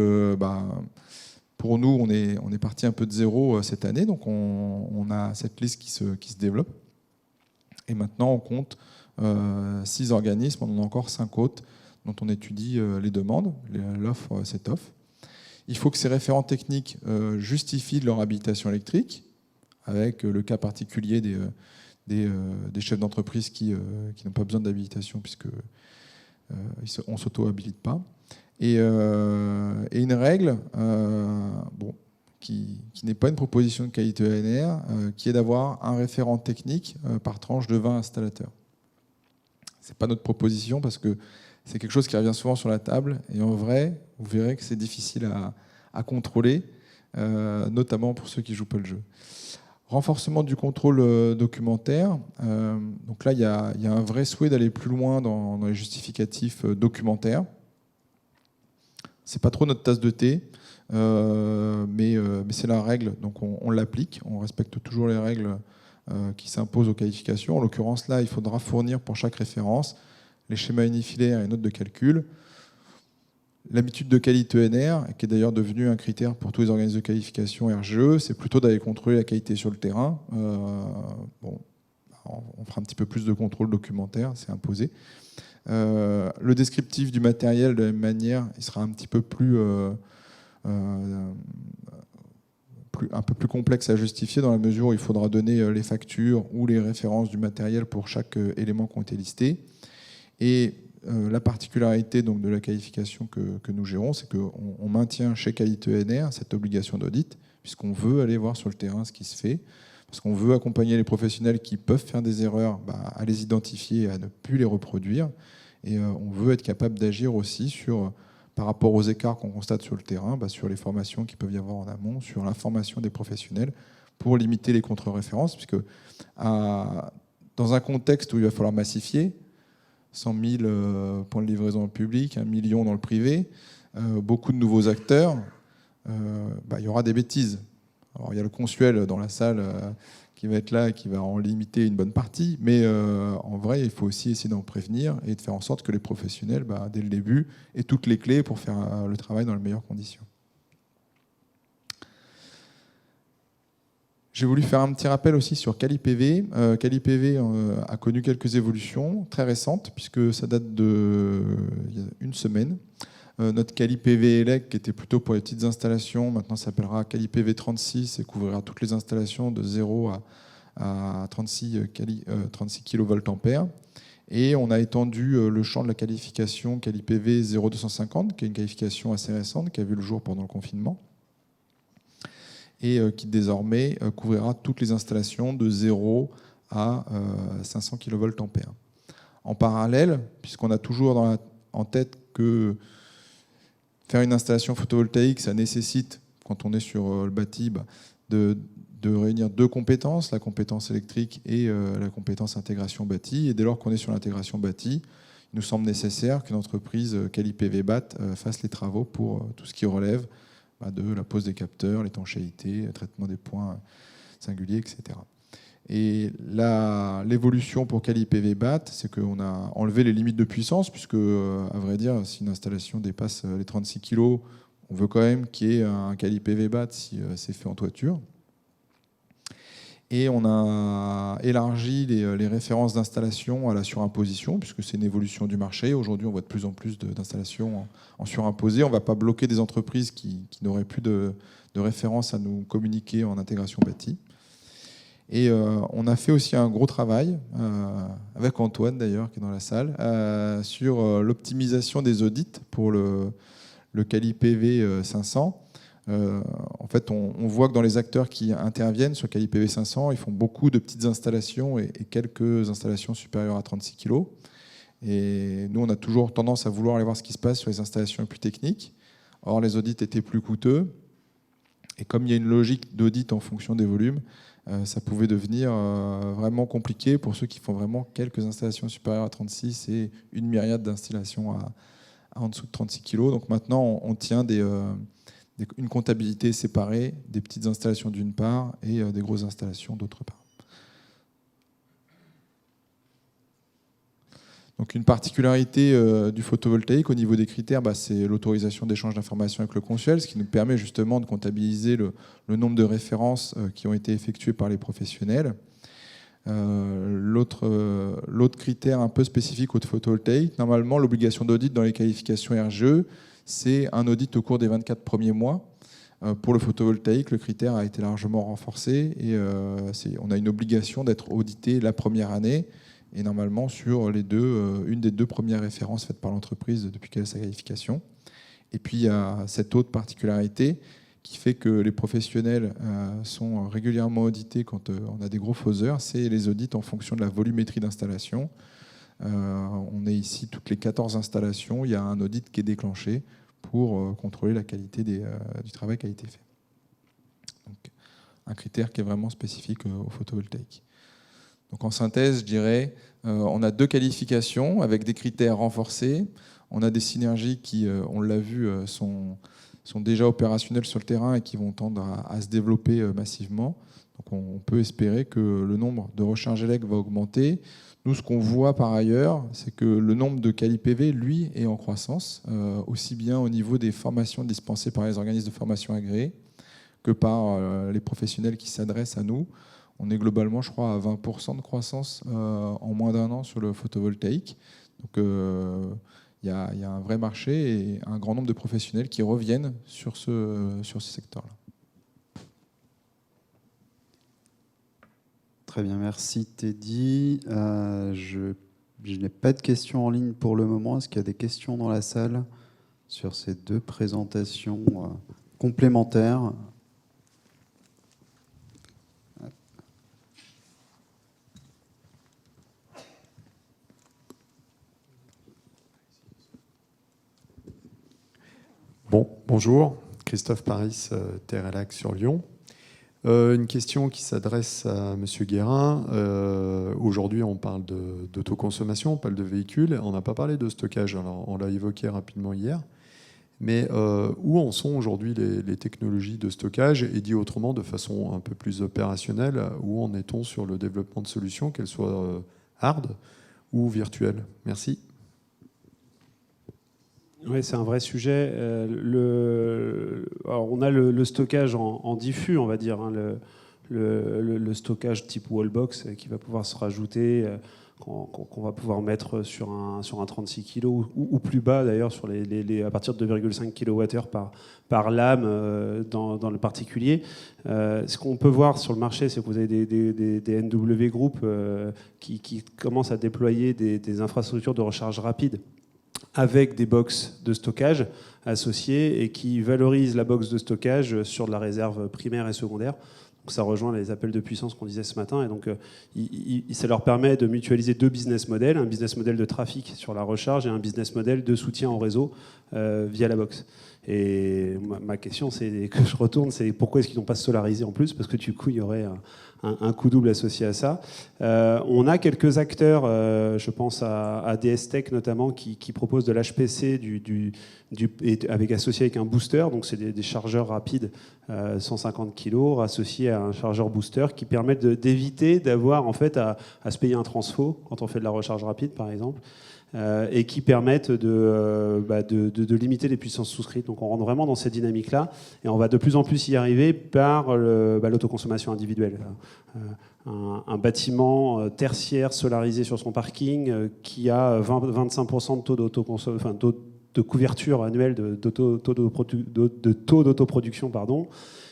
Speaker 3: pour nous, on est parti un peu de zéro cette année. Donc, on a cette liste qui se développe. Et maintenant, on compte 6 organismes. On en a encore 5 autres dont on étudie les demandes, l'offre, cette offre. Il faut que ces référents techniques justifient de leur habilitation électrique, avec le cas particulier des chefs d'entreprise qui n'ont pas besoin d'habilitation puisque on ne s'auto-habilite pas. Et une règle qui n'est pas une proposition de Qualité ENR, qui est d'avoir un référent technique par tranche de 20 installateurs. Ce n'est pas notre proposition parce que c'est quelque chose qui revient souvent sur la table. Et en vrai, vous verrez que c'est difficile à contrôler, notamment pour ceux qui ne jouent pas le jeu. Renforcement du contrôle documentaire. Donc là, il y a un vrai souhait d'aller plus loin dans les justificatifs documentaires. Ce n'est pas trop notre tasse de thé, mais c'est la règle. Donc on l'applique, on respecte toujours les règles qui s'imposent aux qualifications. En l'occurrence, là, il faudra fournir pour chaque référence les schémas unifilaires et notes de calcul. L'habitude de Qualité ENR, qui est d'ailleurs devenue un critère pour tous les organismes de qualification RGE, c'est plutôt d'aller contrôler la qualité sur le terrain. on fera un petit peu plus de contrôle documentaire, c'est imposé. Le descriptif du matériel, de la même manière, il sera un petit peu un peu plus complexe à justifier dans la mesure où il faudra donner les factures ou les références du matériel pour chaque élément qui ont été listés. Et la particularité donc, de la qualification que nous gérons, c'est qu'on maintient chez Qualité ENR cette obligation d'audit, puisqu'on veut aller voir sur le terrain ce qui se fait, parce qu'on veut accompagner les professionnels qui peuvent faire des erreurs à les identifier et à ne plus les reproduire. Et on veut être capable d'agir aussi par rapport aux écarts qu'on constate sur le terrain, sur les formations qui peuvent y avoir en amont, sur l'information des professionnels, pour limiter les contre-références, puisque dans un contexte où il va falloir massifier, 100 000 points de livraison dans le public, 1 million dans le privé, beaucoup de nouveaux acteurs, il y aura des bêtises. Alors, il y a le consuel dans la salle qui va être là et qui va en limiter une bonne partie, mais en vrai, il faut aussi essayer d'en prévenir et de faire en sorte que les professionnels, dès le début, aient toutes les clés pour faire le travail dans les meilleures conditions. J'ai voulu faire un petit rappel aussi sur CaliPV. CaliPV a connu quelques évolutions très récentes, puisque ça date d'il y a une semaine. Notre CaliPV ELEC, qui était plutôt pour les petites installations, maintenant s'appellera CaliPV 36 et couvrira toutes les installations de 0 à 36 kVA. Et on a étendu le champ de la qualification CaliPV 0250, qui est une qualification assez récente, qui a vu le jour pendant le confinement, et qui désormais couvrira toutes les installations de 0 à 500 kVA. En parallèle, puisqu'on a toujours en tête que faire une installation photovoltaïque, ça nécessite, quand on est sur le bâti, de réunir deux compétences, la compétence électrique et la compétence intégration bâti. Et dès lors qu'on est sur l'intégration bâti, il nous semble nécessaire qu'une entreprise CaliPV BAT fasse les travaux pour tout ce qui relève de la pose des capteurs, l'étanchéité, le traitement des points singuliers, etc. Et l'évolution pour CaliPV BAT, c'est qu'on a enlevé les limites de puissance, puisque, à vrai dire, si une installation dépasse les 36 kg, on veut quand même qu'il y ait un CaliPV BAT si c'est fait en toiture. Et on a élargi les références d'installation à la surimposition, puisque c'est une évolution du marché. Aujourd'hui, on voit de plus en plus d'installations en surimposé. On ne va pas bloquer des entreprises qui n'auraient plus de références à nous communiquer en intégration bâtie. Et on a fait aussi un gros travail, avec Antoine d'ailleurs, qui est dans la salle, sur l'optimisation des audits pour le CaliPV 500. En fait, on voit que dans les acteurs qui interviennent sur CaliPV 500, ils font beaucoup de petites installations et quelques installations supérieures à 36 kg. Et nous, on a toujours tendance à vouloir aller voir ce qui se passe sur les installations les plus techniques. Or, les audits étaient plus coûteux. Et comme il y a une logique d'audit en fonction des volumes, ça pouvait devenir vraiment compliqué pour ceux qui font vraiment quelques installations supérieures à 36 et une myriade d'installations en dessous de 36 kg. Donc maintenant, on tient une comptabilité séparée des petites installations d'une part et des grosses installations d'autre part. Donc une particularité du photovoltaïque au niveau des critères, c'est l'autorisation d'échange d'informations avec le consuel, ce qui nous permet justement de comptabiliser le nombre de références qui ont été effectuées par les professionnels. L'autre critère un peu spécifique au photovoltaïque, normalement l'obligation d'audit dans les qualifications RGE, c'est un audit au cours des 24 premiers mois. Pour le photovoltaïque, le critère a été largement renforcé et on a une obligation d'être audité la première année et normalement sur une des deux premières références faites par l'entreprise depuis qu'elle a sa qualification. Et puis il y a cette autre particularité qui fait que les professionnels sont régulièrement audités quand on a des gros faiseurs, c'est les audits en fonction de la volumétrie d'installation. On est ici toutes les 14 installations, il y a un audit qui est déclenché pour contrôler la qualité du travail qui a été fait. Donc, un critère qui est vraiment spécifique au photovoltaïque. Donc en synthèse, je dirais, on a deux qualifications avec des critères renforcés. On a des synergies qui, on l'a vu, sont déjà opérationnelles sur le terrain et qui vont tendre à se développer massivement. Donc on peut espérer que le nombre de recharges ELEC va augmenter. Nous, ce qu'on voit par ailleurs, c'est que le nombre de CaliPV, lui, est en croissance, aussi bien au niveau des formations dispensées par les organismes de formation agréés que par les professionnels qui s'adressent à nous. On est globalement, je crois, à 20% de croissance en moins d'1 an sur le photovoltaïque. Donc il y a un vrai marché et un grand nombre de professionnels qui reviennent sur ce secteur-là.
Speaker 1: Très bien, merci Teddy. Je n'ai pas de questions en ligne pour le moment. Est-ce qu'il y a des questions dans la salle sur ces deux présentations complémentaires?
Speaker 5: Bonjour, Christophe Paris, Terrelac sur Lyon. Une question qui s'adresse à Monsieur Guérin. Aujourd'hui, on parle d'autoconsommation, on parle de véhicules. On n'a pas parlé de stockage, alors on l'a évoqué rapidement hier. Mais où en sont aujourd'hui les technologies de stockage? Et dit autrement, de façon un peu plus opérationnelle, où en est-on sur le développement de solutions, qu'elles soient hard ou virtuelles? Merci.
Speaker 2: Oui, c'est un vrai sujet. Alors, on a le stockage en diffus, on va dire, hein, le stockage type wallbox qui va pouvoir se rajouter, qu'on va pouvoir mettre sur un 36 kg ou plus bas d'ailleurs, à partir de 2,5 kWh par lame dans le particulier. Ce qu'on peut voir sur le marché, c'est que vous avez des NW Group qui commencent à déployer des infrastructures de recharge rapide avec des box de stockage associées et qui valorisent la box de stockage sur de la réserve primaire et secondaire. Donc ça rejoint les appels de puissance qu'on disait ce matin. Et donc, ça leur permet de mutualiser deux business models, un business model de trafic sur la recharge et un business model de soutien au réseau via la box. Et ma question, c'est que je retourne, c'est pourquoi est-ce qu'ils n'ont pas solarisé en plus? Parce que du coup, il y aurait un coût double associé à ça. On a quelques acteurs, je pense à DS Tech notamment, qui proposent de l'HPC associé avec un booster. Donc, c'est des chargeurs rapides 150 kg associés à un chargeur booster qui permettent d'éviter d'avoir en fait à se payer un transfo quand on fait de la recharge rapide, par exemple. Et qui permettent de limiter les puissances souscrites. Donc on rentre vraiment dans cette dynamique-là, et on va de plus en plus y arriver par l'autoconsommation individuelle. Un bâtiment tertiaire solarisé sur son parking qui a 25% de taux de couverture annuelle de taux d'autoproduction, pardon.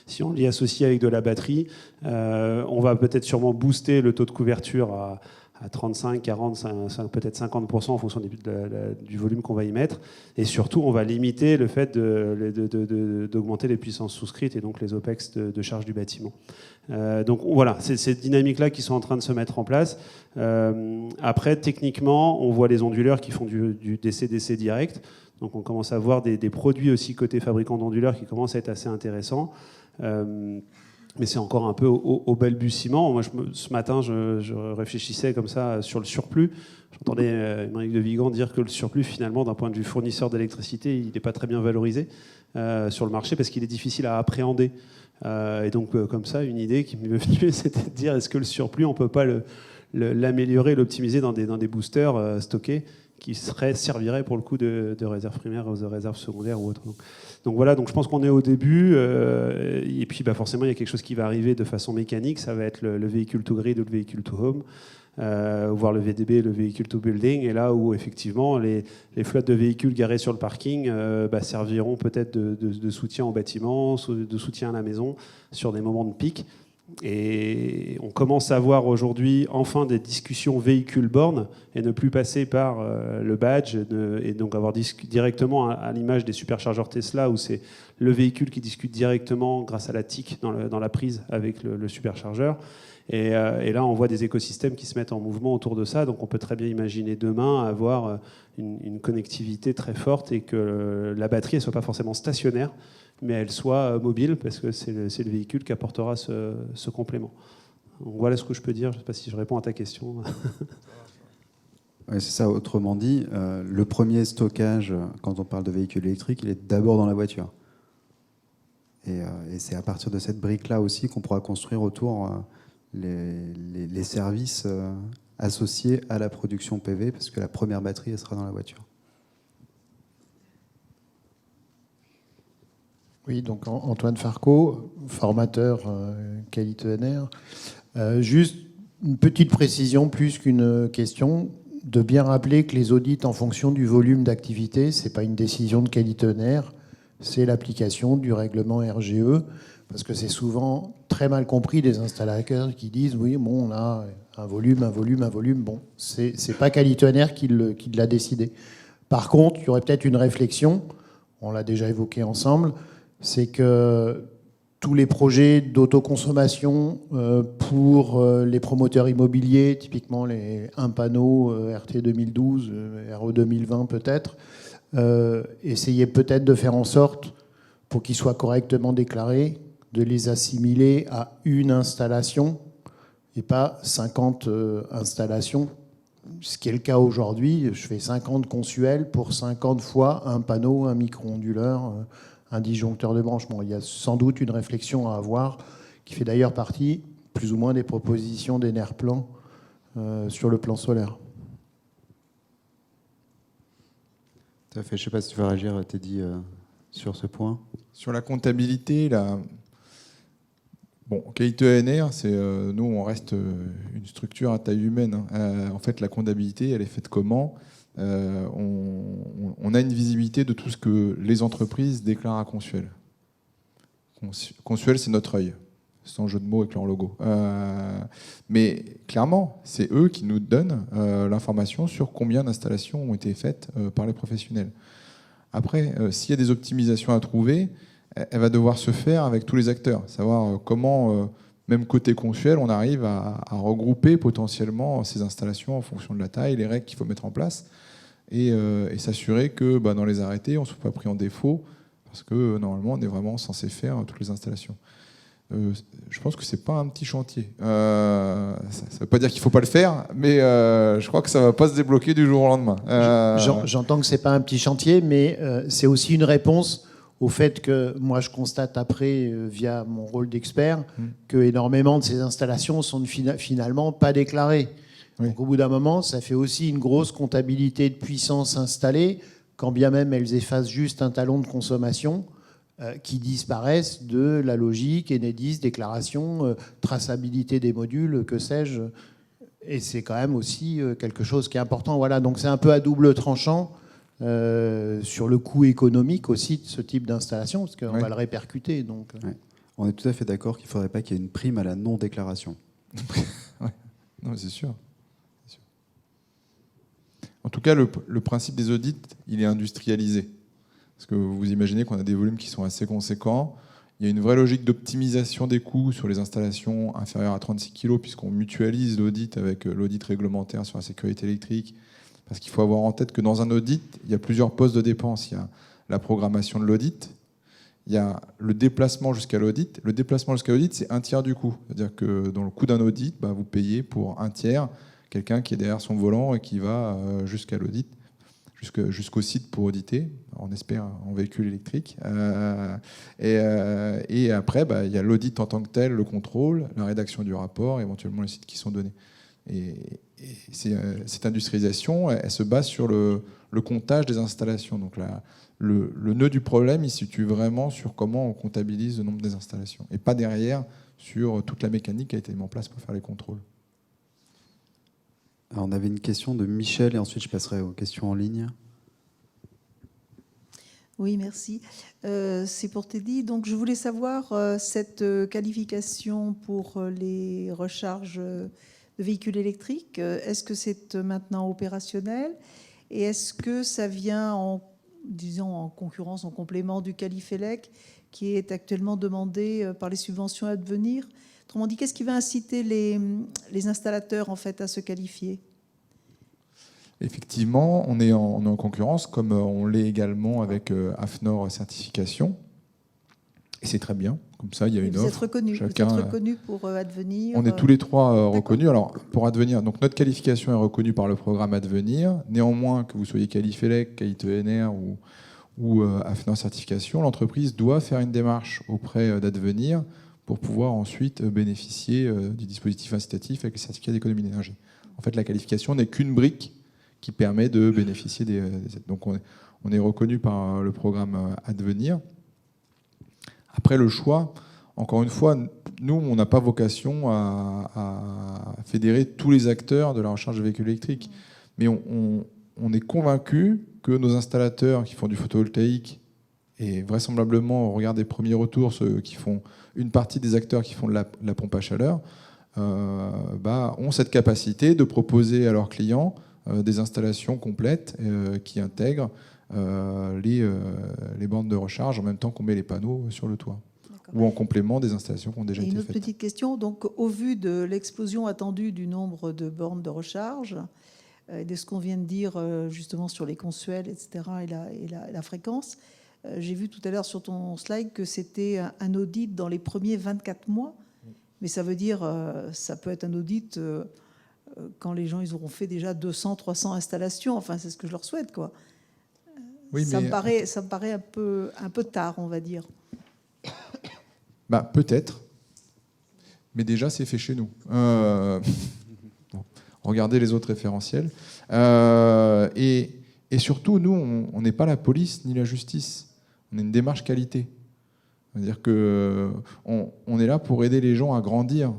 Speaker 2: Si on l'y associe avec de la batterie, on va peut-être sûrement booster le taux de couverture à 35, 40, peut-être 50% en fonction du volume qu'on va y mettre. Et surtout, on va limiter le fait d'augmenter les puissances souscrites et donc les OPEX de charge du bâtiment. Donc voilà, c'est ces dynamiques-là qui sont en train de se mettre en place. Après, techniquement, on voit les onduleurs qui font du DC-DC direct. Donc on commence à voir des produits aussi côté fabricant d'onduleurs qui commencent à être assez intéressants. Mais c'est encore un peu au balbutiement. Moi, ce matin, je réfléchissais comme ça sur le surplus. J'entendais Émeric de Vigan dire que le surplus, finalement, d'un point de vue fournisseur d'électricité, il n'est pas très bien valorisé sur le marché parce qu'il est difficile à appréhender. Et donc, comme ça, une idée qui m'est venue, c'était de dire est-ce que le surplus, on ne peut pas l'améliorer, l'optimiser dans des boosters stockés qui servirait pour le coup de réserve primaire ou de réserve secondaire ou autre. Donc voilà, donc je pense qu'on est au début, et puis forcément il y a quelque chose qui va arriver de façon mécanique, ça va être le véhicule to grid ou le véhicule to home, voire le VDB, le véhicule to building, et là où effectivement les flottes de véhicules garés sur le parking serviront peut-être de soutien au bâtiment, de soutien à la maison sur des moments de pic. Et on commence à voir aujourd'hui enfin des discussions véhicule-borne et ne plus passer par le badge et donc avoir directement à l'image des superchargeurs Tesla où c'est le véhicule qui discute directement grâce à la TIC dans la prise avec le superchargeur. Et là, on voit des écosystèmes qui se mettent en mouvement autour de ça. Donc on peut très bien imaginer demain avoir une connectivité très forte et que la batterie ne soit pas forcément stationnaire, mais elle soit mobile, parce que c'est le véhicule qui apportera ce complément. Donc voilà ce que je peux dire. Je ne sais pas si je réponds à ta question.
Speaker 1: Oui, c'est ça. Autrement dit, le premier stockage, quand on parle de véhicules électriques, il est d'abord dans la voiture. Et c'est à partir de cette brique-là aussi qu'on pourra construire autour les services associés à la production PV, parce que la première batterie, elle sera dans la voiture.
Speaker 6: Oui, donc Antoine Farco, formateur qualité ENR. Juste une petite précision plus qu'une question, de bien rappeler que les audits en fonction du volume d'activité, ce n'est pas une décision de qualitionnaire, c'est l'application du règlement RGE, parce que c'est souvent très mal compris des installateurs qui disent oui, bon, on a un volume. Bon, c'est pas qualitionnaire qui l'a décidé. Par contre, il y aurait peut-être une réflexion, on l'a déjà évoqué ensemble, c'est que tous les projets d'autoconsommation pour les promoteurs immobiliers, typiquement les 1 panneau RT 2012, RE 2020 peut-être, essayez peut-être de faire en sorte, pour qu'ils soient correctement déclarés, de les assimiler à une installation et pas 50 installations. Ce qui est le cas aujourd'hui, je fais 50 consuels pour 50 fois un panneau, un micro-onduleur, un disjoncteur de branchement. Il y a sans doute une réflexion à avoir, qui fait d'ailleurs partie, plus ou moins, des propositions d'Enerplan sur le plan solaire.
Speaker 1: Tout à fait. Je ne sais pas si tu veux réagir, Teddy, sur ce point.
Speaker 3: Sur la comptabilité, bon, qualité ENR, nous, on reste une structure à taille humaine. En fait, la comptabilité, elle est faite comment ? On a une visibilité de tout ce que les entreprises déclarent à Consuel. Consuel, c'est notre œil, sans jeu de mots avec leur logo. Mais clairement, c'est eux qui nous donnent l'information sur combien d'installations ont été faites par les professionnels. Après, s'il y a des optimisations à trouver, elle va devoir se faire avec tous les acteurs, savoir comment, même côté Consuel, on arrive à regrouper potentiellement ces installations en fonction de la taille, les règles qu'il faut mettre en place, et s'assurer que dans les arrêtés, on ne soit pas pris en défaut, parce que normalement, on est vraiment censé faire toutes les installations. Je pense que c'est pas un petit chantier. Ça ne veut pas dire qu'il ne faut pas le faire, mais je crois que ça ne va pas se débloquer du jour au lendemain.
Speaker 6: J'entends que ce n'est pas un petit chantier, mais c'est aussi une réponse au fait que moi je constate après, via mon rôle d'expert, que énormément de ces installations sont finalement pas déclarées. Oui. Donc au bout d'un moment, ça fait aussi une grosse comptabilité de puissance installée, quand bien même elles effacent juste un talon de consommation, qui disparaissent de la logique, Enedis, déclaration, traçabilité des modules, que sais-je. Et c'est quand même aussi quelque chose qui est important. Voilà, donc c'est un peu à double tranchant. Sur le coût économique aussi de ce type d'installation, parce qu'on va le répercuter. Donc.
Speaker 1: Ouais. On est tout à fait d'accord qu'il ne faudrait pas qu'il y ait une prime à la non-déclaration.
Speaker 3: Ouais. Non, c'est sûr. En tout cas, le principe des audits, il est industrialisé. Parce que vous imaginez qu'on a des volumes qui sont assez conséquents. Il y a une vraie logique d'optimisation des coûts sur les installations inférieures à 36 kg, puisqu'on mutualise l'audit avec l'audit réglementaire sur la sécurité électrique. Parce qu'il faut avoir en tête que dans un audit, il y a plusieurs postes de dépenses. Il y a la programmation de l'audit, il y a le déplacement jusqu'à l'audit. Le déplacement jusqu'à l'audit, c'est un tiers du coût. C'est-à-dire que dans le coût d'un audit, vous payez pour un tiers quelqu'un qui est derrière son volant et qui va jusqu'à l'audit, jusqu'au site pour auditer, on espère en véhicule électrique. Et après, il y a l'audit en tant que tel, le contrôle, la rédaction du rapport, éventuellement les sites qui sont donnés. Et cette industrialisation, elle se base sur le comptage des installations. Donc le nœud du problème, il se situe vraiment sur comment on comptabilise le nombre des installations, et pas derrière sur toute la mécanique qui a été mise en place pour faire les contrôles.
Speaker 1: Alors on avait une question de Michel, et ensuite je passerai aux questions en ligne.
Speaker 7: Oui, merci. C'est pour Teddy. Donc, je voulais savoir cette qualification pour les recharges de véhicules électriques. Est-ce que c'est maintenant opérationnel? Et est-ce que ça vient en concurrence, en complément du Qualifelec, qui est actuellement demandé par les subventions à devenir? Autrement dit, qu'est-ce qui va inciter les installateurs en fait à se qualifier?
Speaker 3: Effectivement, on est en concurrence, comme on l'est également avec AFNOR Certification. Et c'est très bien. Comme ça, il y a une offre.
Speaker 7: Vous êtes reconnu pour Advenir.
Speaker 3: On est tous les trois reconnus. Alors, pour Advenir, donc notre qualification est reconnue par le programme Advenir. Néanmoins, que vous soyez Qualifelec, qualité ENR ou AFNOR Certification, l'entreprise doit faire une démarche auprès d'Advenir pour pouvoir ensuite bénéficier du dispositif incitatif avec le certificat d'économie d'énergie. En fait, la qualification n'est qu'une brique qui permet de bénéficier des aides. Donc on est reconnu par le programme Advenir. Après, le choix, encore une fois, nous, on n'a pas vocation à fédérer tous les acteurs de la recharge de véhicules électriques. Mais on est convaincu que nos installateurs qui font du photovoltaïque, et vraisemblablement, au regard des premiers retours, ceux qui font une partie des acteurs qui font de la pompe à chaleur, ont cette capacité de proposer à leurs clients des installations complètes qui intègrent les bornes de recharge en même temps qu'on met les panneaux sur le toit, ou en complément des installations qui ont déjà été faites.
Speaker 7: Une autre petite question, donc au vu de l'explosion attendue du nombre de bornes de recharge, et de ce qu'on vient de dire justement sur les consuels, etc., et la fréquence, j'ai vu tout à l'heure sur ton slide que c'était un audit dans les premiers 24 mois, mais ça veut dire, ça peut être un audit quand les gens ils auront fait déjà 200, 300 installations, enfin c'est ce que je leur souhaite, quoi.
Speaker 3: Oui,
Speaker 7: ça
Speaker 3: mais...
Speaker 7: me paraît un peu tard, on va dire.
Speaker 3: Peut-être, mais déjà c'est fait chez nous. Bon, regardez les autres référentiels. Et surtout, nous, on n'est pas la police ni la justice. On est une démarche qualité. C'est-à-dire qu'on est là pour aider les gens à grandir.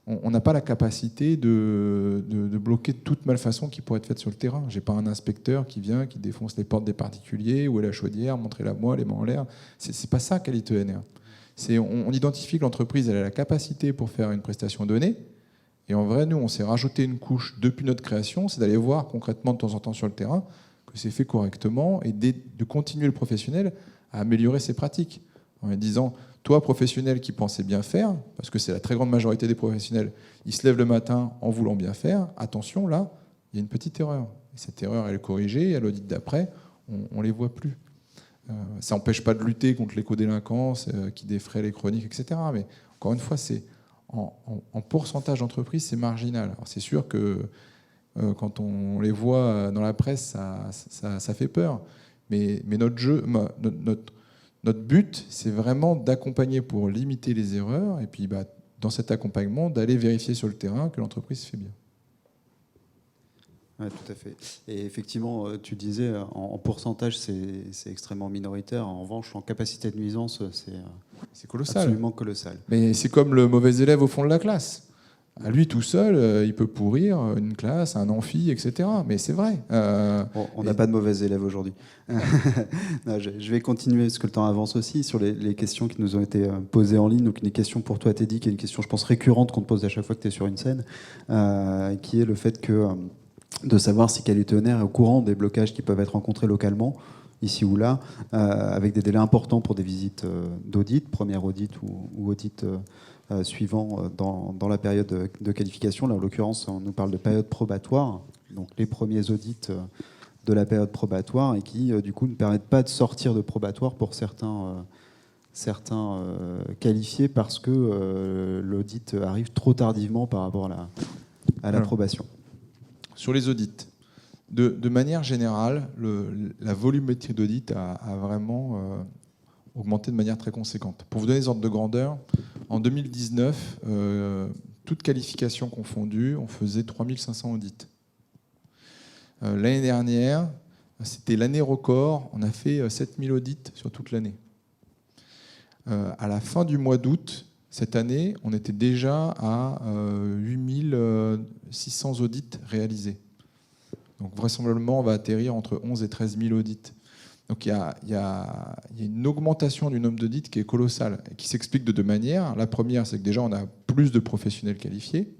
Speaker 3: On n'a pas la capacité de bloquer toute malfaçon qui pourrait être faite sur le terrain. Je n'ai pas un inspecteur qui vient, qui défonce les portes des particuliers, où est la chaudière, montrez-la moi, les mains en l'air. C'est pas ça, qualité ENR. On identifie que l'entreprise elle a la capacité pour faire une prestation donnée. Et en vrai, nous, on s'est rajouté une couche depuis notre création, c'est d'aller voir concrètement de temps en temps sur le terrain que c'est fait correctement et de continuer le professionnel à améliorer ses pratiques. En lui disant, toi, professionnel qui pensais bien faire, parce que c'est la très grande majorité des professionnels, ils se lèvent le matin en voulant bien faire, attention, là, il y a une petite erreur. Et cette erreur, elle est corrigée, et à l'audit d'après, on ne les voit plus. Ça n'empêche pas de lutter contre l'écodélinquance qui défraie les chroniques, etc. Mais encore une fois, c'est en pourcentage d'entreprises, c'est marginal. Alors c'est sûr que quand on les voit dans la presse, ça fait peur. Mais notre but, c'est vraiment d'accompagner pour limiter les erreurs et puis dans cet accompagnement, d'aller vérifier sur le terrain que l'entreprise fait bien.
Speaker 1: Oui, tout à fait. Et effectivement, tu disais, en pourcentage, c'est extrêmement minoritaire. En revanche, en capacité de nuisance, c'est
Speaker 3: colossal.
Speaker 1: Absolument colossal.
Speaker 3: Mais c'est comme le mauvais élève au fond de la classe. À lui tout seul, il peut pourrir une classe, un amphi, etc. Mais c'est vrai.
Speaker 1: On n'a pas de mauvais élèves aujourd'hui. Non, je vais continuer, parce que le temps avance aussi, sur les questions qui nous ont été posées en ligne. Donc une question pour toi, Teddy, qui est une question, je pense, récurrente qu'on te pose à chaque fois que tu es sur une scène, qui est le fait de savoir si Qualité ENR est au courant des blocages qui peuvent être rencontrés localement, ici ou là, avec des délais importants pour des visites d'audit, premier audit ou audit suivant dans la période de qualification. Là, en l'occurrence, on nous parle de période probatoire, donc les premiers audits de la période probatoire, et qui, du coup, ne permettent pas de sortir de probatoire pour certains qualifiés parce que l'audit arrive trop tardivement par rapport à l'approbation.
Speaker 3: Sur les audits, de manière générale, la volumétrie d'audit a vraiment augmenté de manière très conséquente. Pour vous donner des ordres de grandeur, en 2019, toute qualification confondue, on faisait 3500 audits. L'année dernière, c'était l'année record, on a fait 7000 audits sur toute l'année. À la fin du mois d'août, cette année, on était déjà à 8600 audits réalisés. Donc vraisemblablement, on va atterrir entre 11 et 13 000 audits. Donc il y a une augmentation du nombre d'audits qui est colossale, et qui s'explique de deux manières. La première, c'est que déjà, on a plus de professionnels qualifiés.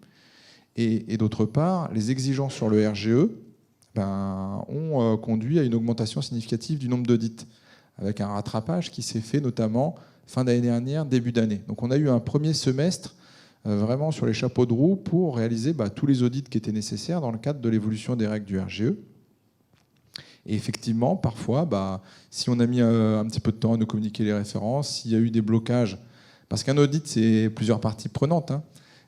Speaker 3: Et d'autre part, les exigences sur le RGE ont conduit à une augmentation significative du nombre d'audits, avec un rattrapage qui s'est fait notamment fin d'année dernière, début d'année. Donc on a eu un premier semestre vraiment sur les chapeaux de roue pour réaliser tous les audits qui étaient nécessaires dans le cadre de l'évolution des règles du RGE. Et effectivement, parfois, si on a mis un petit peu de temps à nous communiquer les références, s'il y a eu des blocages, parce qu'un audit, c'est plusieurs parties prenantes.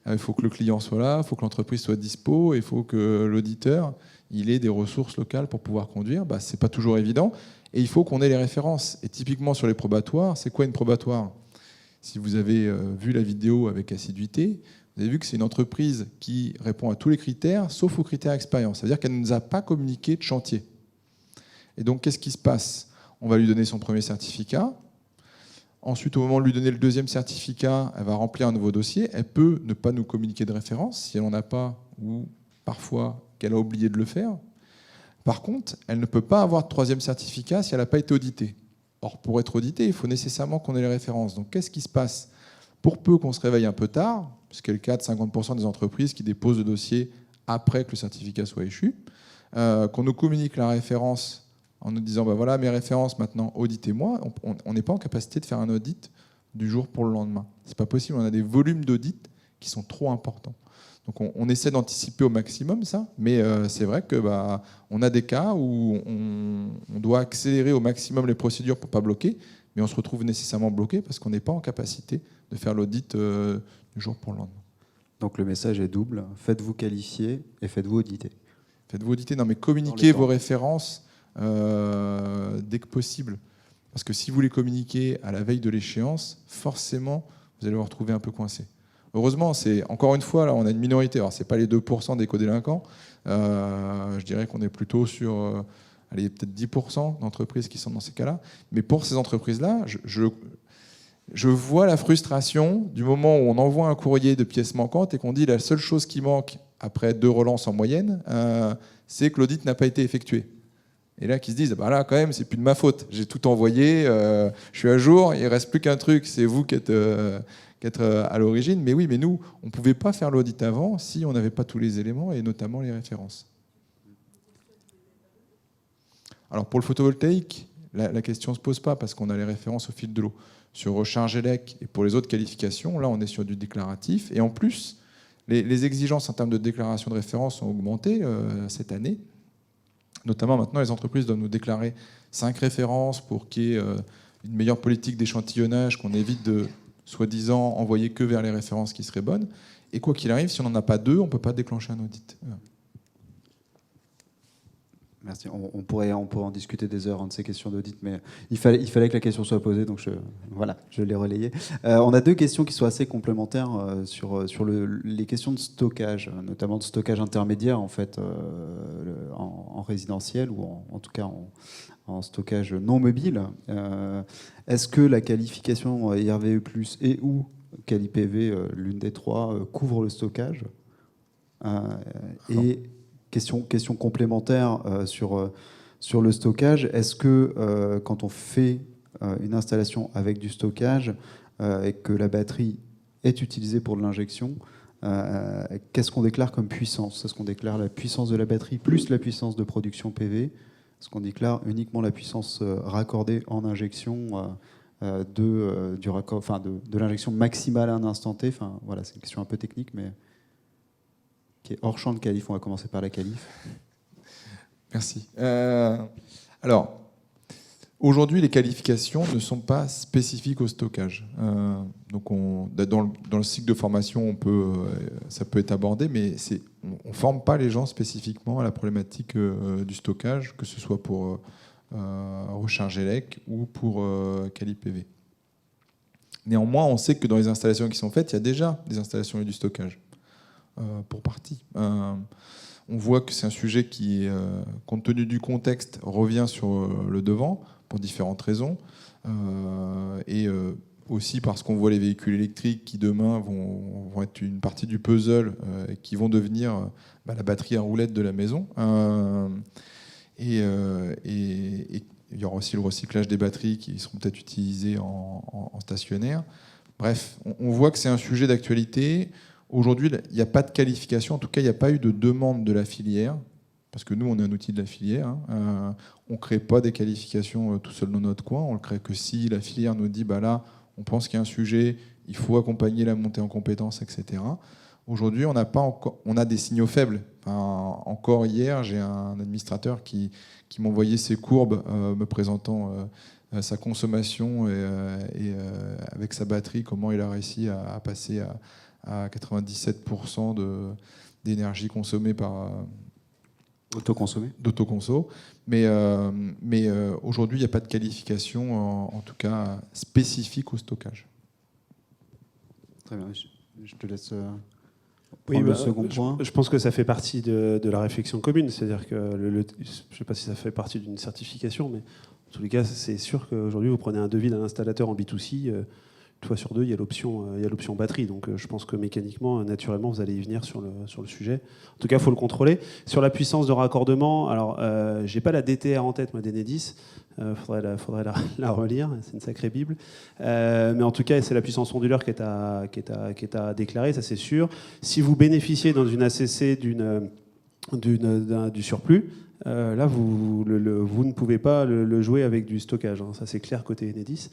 Speaker 3: Il faut que le client soit là, il faut que l'entreprise soit dispo, il faut que l'auditeur il ait des ressources locales pour pouvoir conduire. Ce n'est pas toujours évident. Et il faut qu'on ait les références. Et typiquement sur les probatoires, c'est quoi une probatoire ? Si vous avez vu la vidéo avec assiduité, vous avez vu que c'est une entreprise qui répond à tous les critères, sauf aux critères expérience. C'est-à-dire qu'elle ne nous a pas communiqué de chantier. Et donc, qu'est-ce qui se passe ? On va lui donner son premier certificat. Ensuite, au moment de lui donner le deuxième certificat, elle va remplir un nouveau dossier. Elle peut ne pas nous communiquer de référence si elle n'en a pas ou parfois qu'elle a oublié de le faire. Par contre, elle ne peut pas avoir de troisième certificat si elle n'a pas été auditée. Or, pour être auditée, il faut nécessairement qu'on ait les références. Donc, qu'est-ce qui se passe? Pour peu qu'on se réveille un peu tard, ce qui est le cas de 50% des entreprises qui déposent le dossier après que le certificat soit échu, qu'on nous communique la référence en nous disant voilà mes références, maintenant auditez-moi, on n'est pas en capacité de faire un audit du jour pour le lendemain. C'est pas possible, on a des volumes d'audit qui sont trop importants. Donc on essaie d'anticiper au maximum ça, mais c'est vrai que on a des cas où on doit accélérer au maximum les procédures pour pas bloquer, mais on se retrouve nécessairement bloqué parce qu'on n'est pas en capacité de faire l'audit du jour pour le lendemain.
Speaker 1: Donc le message est double, faites-vous qualifier et faites-vous auditer.
Speaker 3: Faites-vous auditer, non mais communiquez vos références dès que possible. Parce que si vous les communiquez à la veille de l'échéance, forcément, vous allez vous retrouver un peu coincé. Heureusement, encore une fois, là, on a une minorité. Alors, ce n'est pas les 2% des co-délinquants. Je dirais qu'on est plutôt sur peut-être 10% d'entreprises qui sont dans ces cas-là. Mais pour ces entreprises-là, je vois la frustration du moment où on envoie un courrier de pièces manquantes et qu'on dit la seule chose qui manque, après 2 relances en moyenne, c'est que l'audit n'a pas été effectué. Et là, qui se disent, là, quand même, c'est plus de ma faute. J'ai tout envoyé, je suis à jour, il ne reste plus qu'un truc, c'est vous qui êtes à l'origine. Mais oui, mais nous, on ne pouvait pas faire l'audit avant si on n'avait pas tous les éléments, et notamment les références. Alors, pour le photovoltaïque, la question ne se pose pas, parce qu'on a les références au fil de l'eau. Sur Recharge Élec et pour les autres qualifications, là, on est sur du déclaratif. Et en plus, les exigences en termes de déclaration de référence ont augmenté cette année. Notamment maintenant, les entreprises doivent nous déclarer 5 références pour qu'il y ait une meilleure politique d'échantillonnage, qu'on évite de, soi-disant, envoyer que vers les références qui seraient bonnes. Et quoi qu'il arrive, si on n'en a pas 2, on ne peut pas déclencher un audit.
Speaker 1: Merci. On pourrait en discuter des heures de ces questions d'audit, mais il fallait que la question soit posée, donc je l'ai relayée. On a 2 questions qui sont assez complémentaires sur les questions de stockage, notamment de stockage intermédiaire en fait, en résidentiel ou en tout cas en stockage non mobile. Est-ce que la qualification IRVE+ et ou QualiPV, l'une des 3, couvre le stockage et Question complémentaire sur le stockage. Est-ce que quand on fait une installation avec du stockage et que la batterie est utilisée pour de l'injection, qu'est-ce qu'on déclare comme puissance? Est-ce qu'on déclare la puissance de la batterie plus la puissance de production PV? Est-ce qu'on déclare uniquement la puissance raccordée en injection de l'injection maximale à un instant T? Voilà, c'est une question un peu technique, mais qui est hors champ de qualif. On va commencer par la qualif.
Speaker 3: Merci. Alors, aujourd'hui, les qualifications ne sont pas spécifiques au stockage. Donc, dans le cycle de formation, ça peut être abordé, mais on ne forme pas les gens spécifiquement à la problématique du stockage, que ce soit pour Recharge Élec ou pour QualiPV. Néanmoins, on sait que dans les installations qui sont faites, il y a déjà des installations avec du stockage. Pour partie. On voit que c'est un sujet qui, compte tenu du contexte, revient sur le devant pour différentes raisons. Et aussi parce qu'on voit les véhicules électriques qui demain vont être une partie du puzzle et qui vont devenir la batterie à roulettes de la maison. Et il y aura aussi le recyclage des batteries qui seront peut-être utilisées en stationnaire. Bref, on voit que c'est un sujet d'actualité. Aujourd'hui, il n'y a pas de qualification, en tout cas, il n'y a pas eu de demande de la filière, parce que nous, on est un outil de la filière. On ne crée pas des qualifications tout seul dans notre coin, on ne le crée que si la filière nous dit, là, on pense qu'il y a un sujet, il faut accompagner la montée en compétences, etc. Aujourd'hui, on a des signaux faibles. Encore hier, j'ai un administrateur qui m'envoyait ses courbes me présentant sa consommation et avec sa batterie, comment il a réussi à passer à 97% d'énergie consommée par d'autoconso. Mais aujourd'hui, il n'y a pas de qualification, en tout cas spécifique au stockage.
Speaker 1: Très bien. Je te laisse prendre le second point.
Speaker 2: Je pense que ça fait partie de la réflexion commune. C'est-à-dire que, je ne sais pas si ça fait partie d'une certification, mais En tous les cas, c'est sûr qu'aujourd'hui, vous prenez un devis d'un installateur en B2C, une fois sur deux, il y a l'option batterie. Donc je pense que mécaniquement, naturellement, vous allez y venir sur le sujet. En tout cas, il faut le contrôler. Sur la puissance de raccordement, alors je n'ai pas la DTR en tête, moi, d'Enedis. Faudrait la relire, c'est une sacrée Bible. Mais en tout cas, c'est la puissance onduleur qui est à déclarer, ça c'est sûr. Si vous bénéficiez dans une ACC du surplus, là, vous ne pouvez pas le jouer avec du stockage. Ça, c'est clair côté Enedis.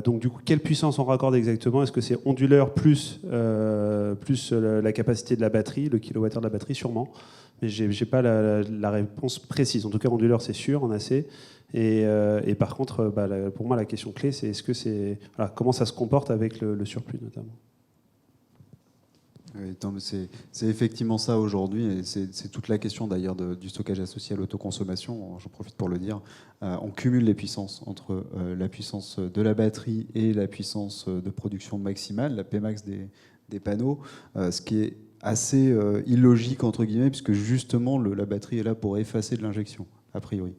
Speaker 2: Donc, du coup, quelle puissance on raccorde exactement? Est-ce que c'est onduleur plus la capacité de la batterie, le kilowattheure de la batterie? Sûrement. Mais je n'ai pas la réponse précise. En tout cas, onduleur, c'est sûr, en AC. Et par contre, pour moi, la question clé, c'est comment ça se comporte avec le surplus, notamment.
Speaker 1: Oui, c'est effectivement ça aujourd'hui, et c'est toute la question d'ailleurs du stockage associé à l'autoconsommation. J'en profite pour le dire. On cumule les puissances entre la puissance de la batterie et la puissance de production maximale, la Pmax des panneaux, ce qui est assez illogique entre guillemets, puisque justement la batterie est là pour effacer de l'injection, a priori,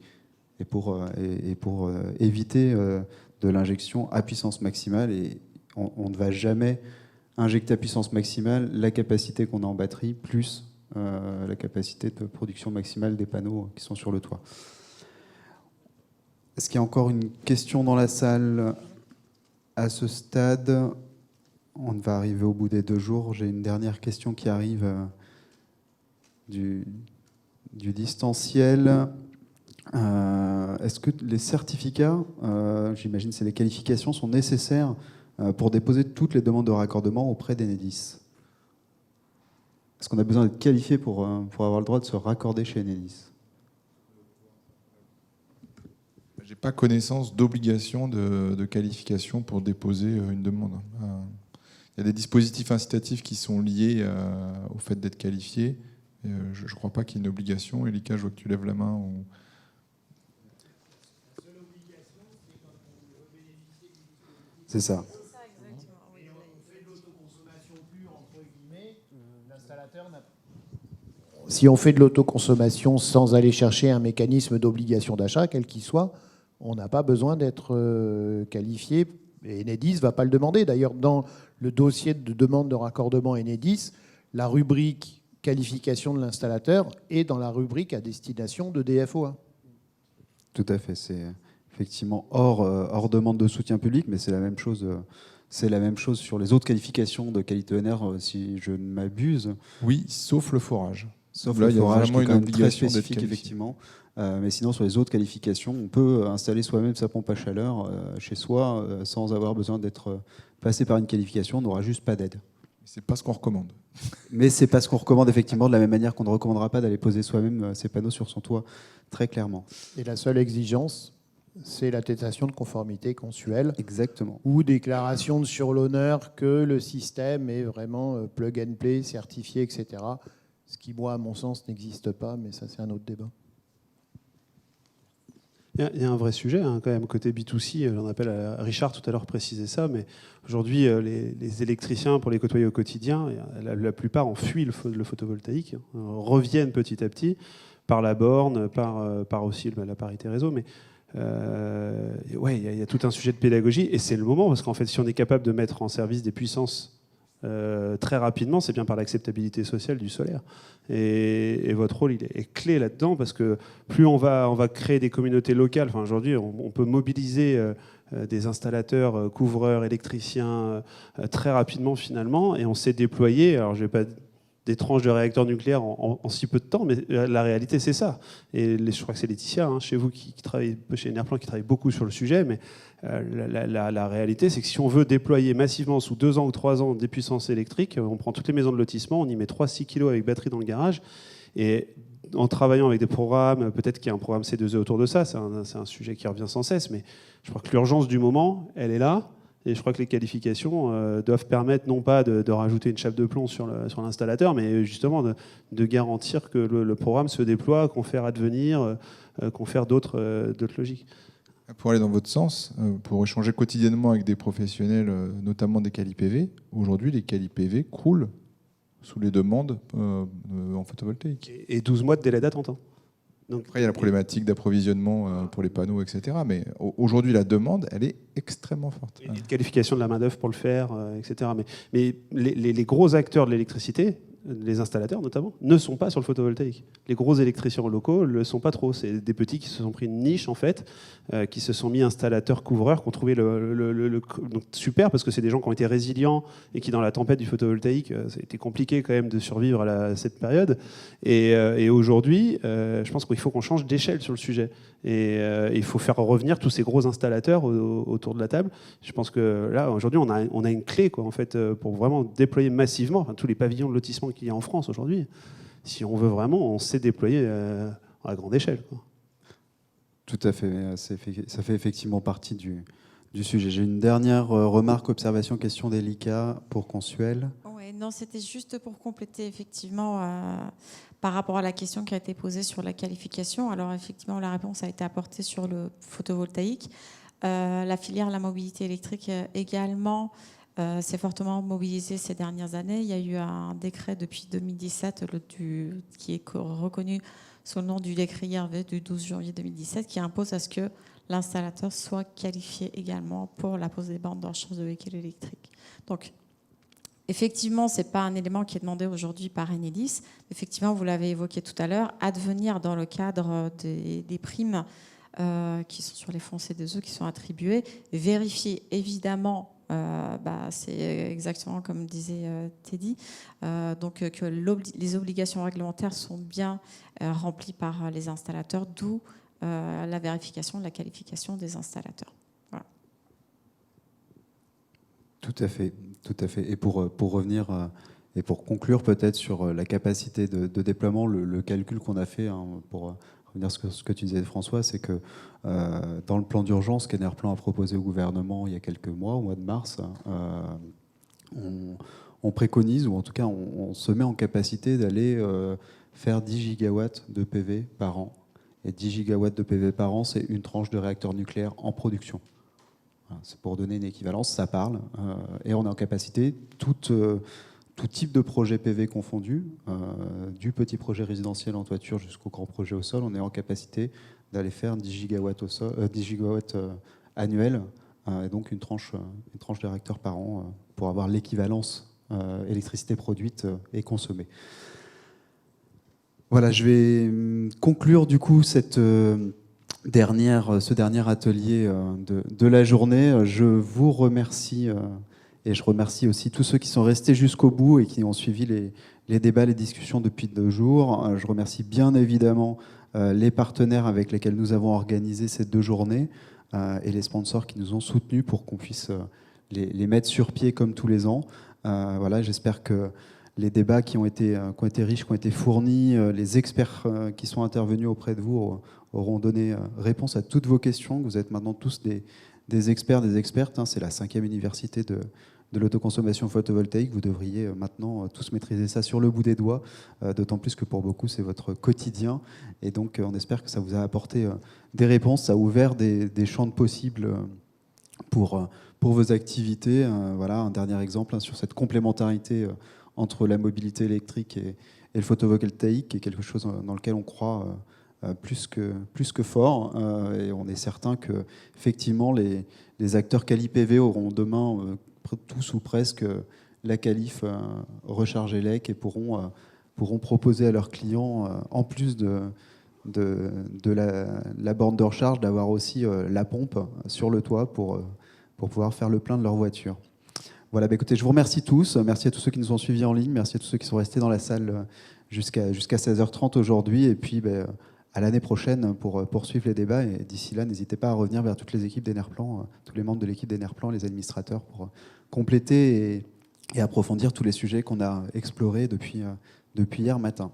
Speaker 1: et pour éviter de l'injection à puissance maximale. Et on ne va jamais injecter à puissance maximale la capacité qu'on a en batterie plus la capacité de production maximale des panneaux qui sont sur le toit. Est-ce qu'il y a encore une question dans la salle à ce stade? On va arriver au bout des 2 jours. J'ai une dernière question qui arrive du distanciel. Est-ce que les certificats, j'imagine c'est les qualifications, sont nécessaires pour déposer toutes les demandes de raccordement auprès d'Enedis? Est-ce qu'on a besoin d'être qualifié pour avoir le droit de se raccorder chez Enedis?
Speaker 3: Je n'ai pas connaissance d'obligation de qualification pour déposer une demande. Il y a des dispositifs incitatifs qui sont liés au fait d'être qualifié. Je ne crois pas qu'il y ait une obligation. Elika, je vois que tu lèves la main.
Speaker 1: C'est ça.
Speaker 6: Si on fait de l'autoconsommation sans aller chercher un mécanisme d'obligation d'achat, quel qu'il soit, on n'a pas besoin d'être qualifié. Et Enedis ne va pas le demander. D'ailleurs, dans le dossier de demande de raccordement Enedis, la rubrique qualification de l'installateur est dans la rubrique à destination de DFO1.
Speaker 1: Tout à fait. C'est effectivement hors demande de soutien public, mais c'est la même chose. C'est la même chose sur les autres qualifications de qualité ENR, si je ne m'abuse.
Speaker 3: Oui, sauf le forage.
Speaker 1: Sauf
Speaker 3: là,
Speaker 1: le forage,
Speaker 3: il y a
Speaker 1: qui est
Speaker 3: vraiment
Speaker 1: quand
Speaker 3: une
Speaker 1: même très
Speaker 3: obligation d'être
Speaker 1: spécifique,
Speaker 3: qualifié.
Speaker 1: effectivement. Mais sinon, sur les autres qualifications, on peut installer soi-même sa pompe à chaleur chez soi sans avoir besoin d'être passé par une qualification. On n'aura juste pas d'aide.
Speaker 3: C'est pas ce qu'on recommande.
Speaker 1: Mais c'est pas ce qu'on recommande, effectivement, de la même manière qu'on ne recommandera pas d'aller poser soi-même ses panneaux sur son toit, très clairement.
Speaker 6: Et la seule exigence, c'est l'attestation de conformité consuelle.
Speaker 1: Exactement.
Speaker 6: Ou déclaration sur l'honneur que le système est vraiment plug and play, certifié, etc. Ce qui, moi, à mon sens, n'existe pas, mais ça, c'est un autre débat.
Speaker 2: Il y a un vrai sujet, quand même, côté B2C. J'en appelle à Richard tout à l'heure préciser ça, mais aujourd'hui, les électriciens, pour les côtoyer au quotidien, la plupart ont fui le photovoltaïque, reviennent petit à petit par la borne, par aussi la parité réseau, mais il y a tout un sujet de pédagogie, et c'est le moment, parce qu'en fait, si on est capable de mettre en service des puissances très rapidement, c'est bien par l'acceptabilité sociale du solaire. Et votre rôle, il est clé là-dedans, parce que plus on va créer des communautés locales, enfin, aujourd'hui, on peut mobiliser des installateurs, couvreurs, électriciens très rapidement, finalement, et on s'est déployé. Alors, je vais pas des tranches de réacteurs nucléaires en si peu de temps, mais la réalité, c'est ça. Et je crois que c'est Laetitia, chez vous, qui travaille, chez Enerplan, qui travaille beaucoup sur le sujet, mais la réalité, c'est que si on veut déployer massivement sous 2 ans ou 3 ans des puissances électriques, on prend toutes les maisons de lotissement, on y met 3-6 kilos avec batterie dans le garage, et en travaillant avec des programmes, peut-être qu'il y a un programme C2E autour de ça, c'est un sujet qui revient sans cesse, mais je crois que l'urgence du moment, elle est là. Et je crois que les qualifications doivent permettre non pas de rajouter une chape de plomb sur l'installateur, mais justement de garantir que le programme se déploie, qu'on fait advenir, qu'on fait d'autres logiques.
Speaker 3: Pour aller dans votre sens, pour échanger quotidiennement avec des professionnels, notamment des quali PV, aujourd'hui les quali PV croulent sous les demandes en photovoltaïque.
Speaker 2: Et 12 mois de délai d'attente. Donc,
Speaker 3: Après, il y a la problématique d'approvisionnement pour les panneaux, etc. Mais aujourd'hui, la demande, elle est extrêmement forte.
Speaker 2: et de qualification de la main-d'œuvre pour le faire, etc. Mais les gros acteurs de l'électricité, les installateurs notamment, ne sont pas sur le photovoltaïque. Les gros électriciens locaux ne le sont pas trop. C'est des petits qui se sont pris une niche, en fait, qui se sont mis installateurs, couvreurs, qui ont trouvé donc, super, parce que c'est des gens qui ont été résilients et qui, dans la tempête du photovoltaïque, ça a été compliqué quand même de survivre à cette période. Et aujourd'hui, je pense qu'il faut qu'on change d'échelle sur le sujet. Et il faut faire revenir tous ces gros installateurs autour de la table. Je pense que là, aujourd'hui, on a une clé, quoi, en fait, pour vraiment déployer massivement tous les pavillons de lotissement qu'il y a en France aujourd'hui. Si on veut vraiment, on sait déployer à grande échelle, quoi.
Speaker 1: Tout à fait. Ça fait effectivement partie du sujet. J'ai une dernière remarque, observation, question délicate pour Consuel.
Speaker 8: Ouais, non, c'était juste pour compléter effectivement par rapport à la question qui a été posée sur la qualification. Alors effectivement, la réponse a été apportée sur le photovoltaïque. La filière, la mobilité électrique également s'est fortement mobilisée ces dernières années. Il y a eu un décret depuis 2017 qui est reconnu sous le nom du décret IRV du 12 janvier 2017 qui impose à ce que l'installateur soit qualifié également pour la pose des bornes de recharge de véhicules électriques. Donc, effectivement, ce n'est pas un élément qui est demandé aujourd'hui par Enedis. Effectivement, vous l'avez évoqué tout à l'heure, advenir dans le cadre des primes qui sont sur les fonds C2E qui sont attribués, vérifier évidemment, c'est exactement comme disait Teddy, donc que les obligations réglementaires sont bien remplies par les installateurs, d'où la vérification de la qualification des installateurs. Voilà.
Speaker 1: Tout à fait, tout à fait. Et pour revenir et pour conclure peut-être sur la capacité de déploiement, le calcul qu'on a fait, pour revenir sur ce que tu disais, François, c'est que dans le plan d'urgence qu'Enerplan a proposé au gouvernement il y a quelques mois, au mois de mars, on préconise, ou en tout cas on se met en capacité d'aller faire 10 gigawatts de PV par an. Et 10 gigawatts de PV par an, c'est une tranche de réacteurs nucléaires en production. Voilà, c'est pour donner une équivalence, ça parle. Et on est en capacité, tout type de projet PV confondu, du petit projet résidentiel en toiture jusqu'au grand projet au sol, on est en capacité d'aller faire 10 gigawatts, 10 gigawatts annuels, et donc une tranche de réacteurs par an pour avoir l'équivalence électricité produite et consommée. Voilà, je vais conclure du coup ce dernier atelier de la journée. Je vous remercie et je remercie aussi tous ceux qui sont restés jusqu'au bout et qui ont suivi les débats, les discussions depuis 2 jours. Je remercie bien évidemment les partenaires avec lesquels nous avons organisé ces 2 journées et les sponsors qui nous ont soutenus pour qu'on puisse les mettre sur pied comme tous les ans. Voilà, j'espère que les débats qui ont été riches, qui ont été fournis, les experts qui sont intervenus auprès de vous auront donné réponse à toutes vos questions. Vous êtes maintenant tous des experts, des expertes. C'est la 5e université de l'autoconsommation photovoltaïque. Vous devriez maintenant tous maîtriser ça sur le bout des doigts, d'autant plus que pour beaucoup, c'est votre quotidien. Et donc, on espère que ça vous a apporté des réponses, ça a ouvert des champs de possibles pour vos activités. Voilà, un dernier exemple sur cette complémentarité entre la mobilité électrique et le photovoltaïque, qui est quelque chose dans lequel on croit plus que fort. Et on est certain que effectivement, les acteurs quali-PV auront demain tous ou presque la qualif recharge élec et pourront proposer à leurs clients, en plus de la borne de recharge, d'avoir aussi la pompe sur le toit pour pouvoir faire le plein de leur voiture. Voilà, écoutez, je vous remercie tous. Merci à tous ceux qui nous ont suivis en ligne. Merci à tous ceux qui sont restés dans la salle jusqu'à 16h30 aujourd'hui. Et puis, à l'année prochaine pour poursuivre les débats. Et d'ici là, n'hésitez pas à revenir vers toutes les équipes d'Enerplan, tous les membres de l'équipe d'Enerplan, les administrateurs, pour compléter et approfondir tous les sujets qu'on a explorés depuis hier matin.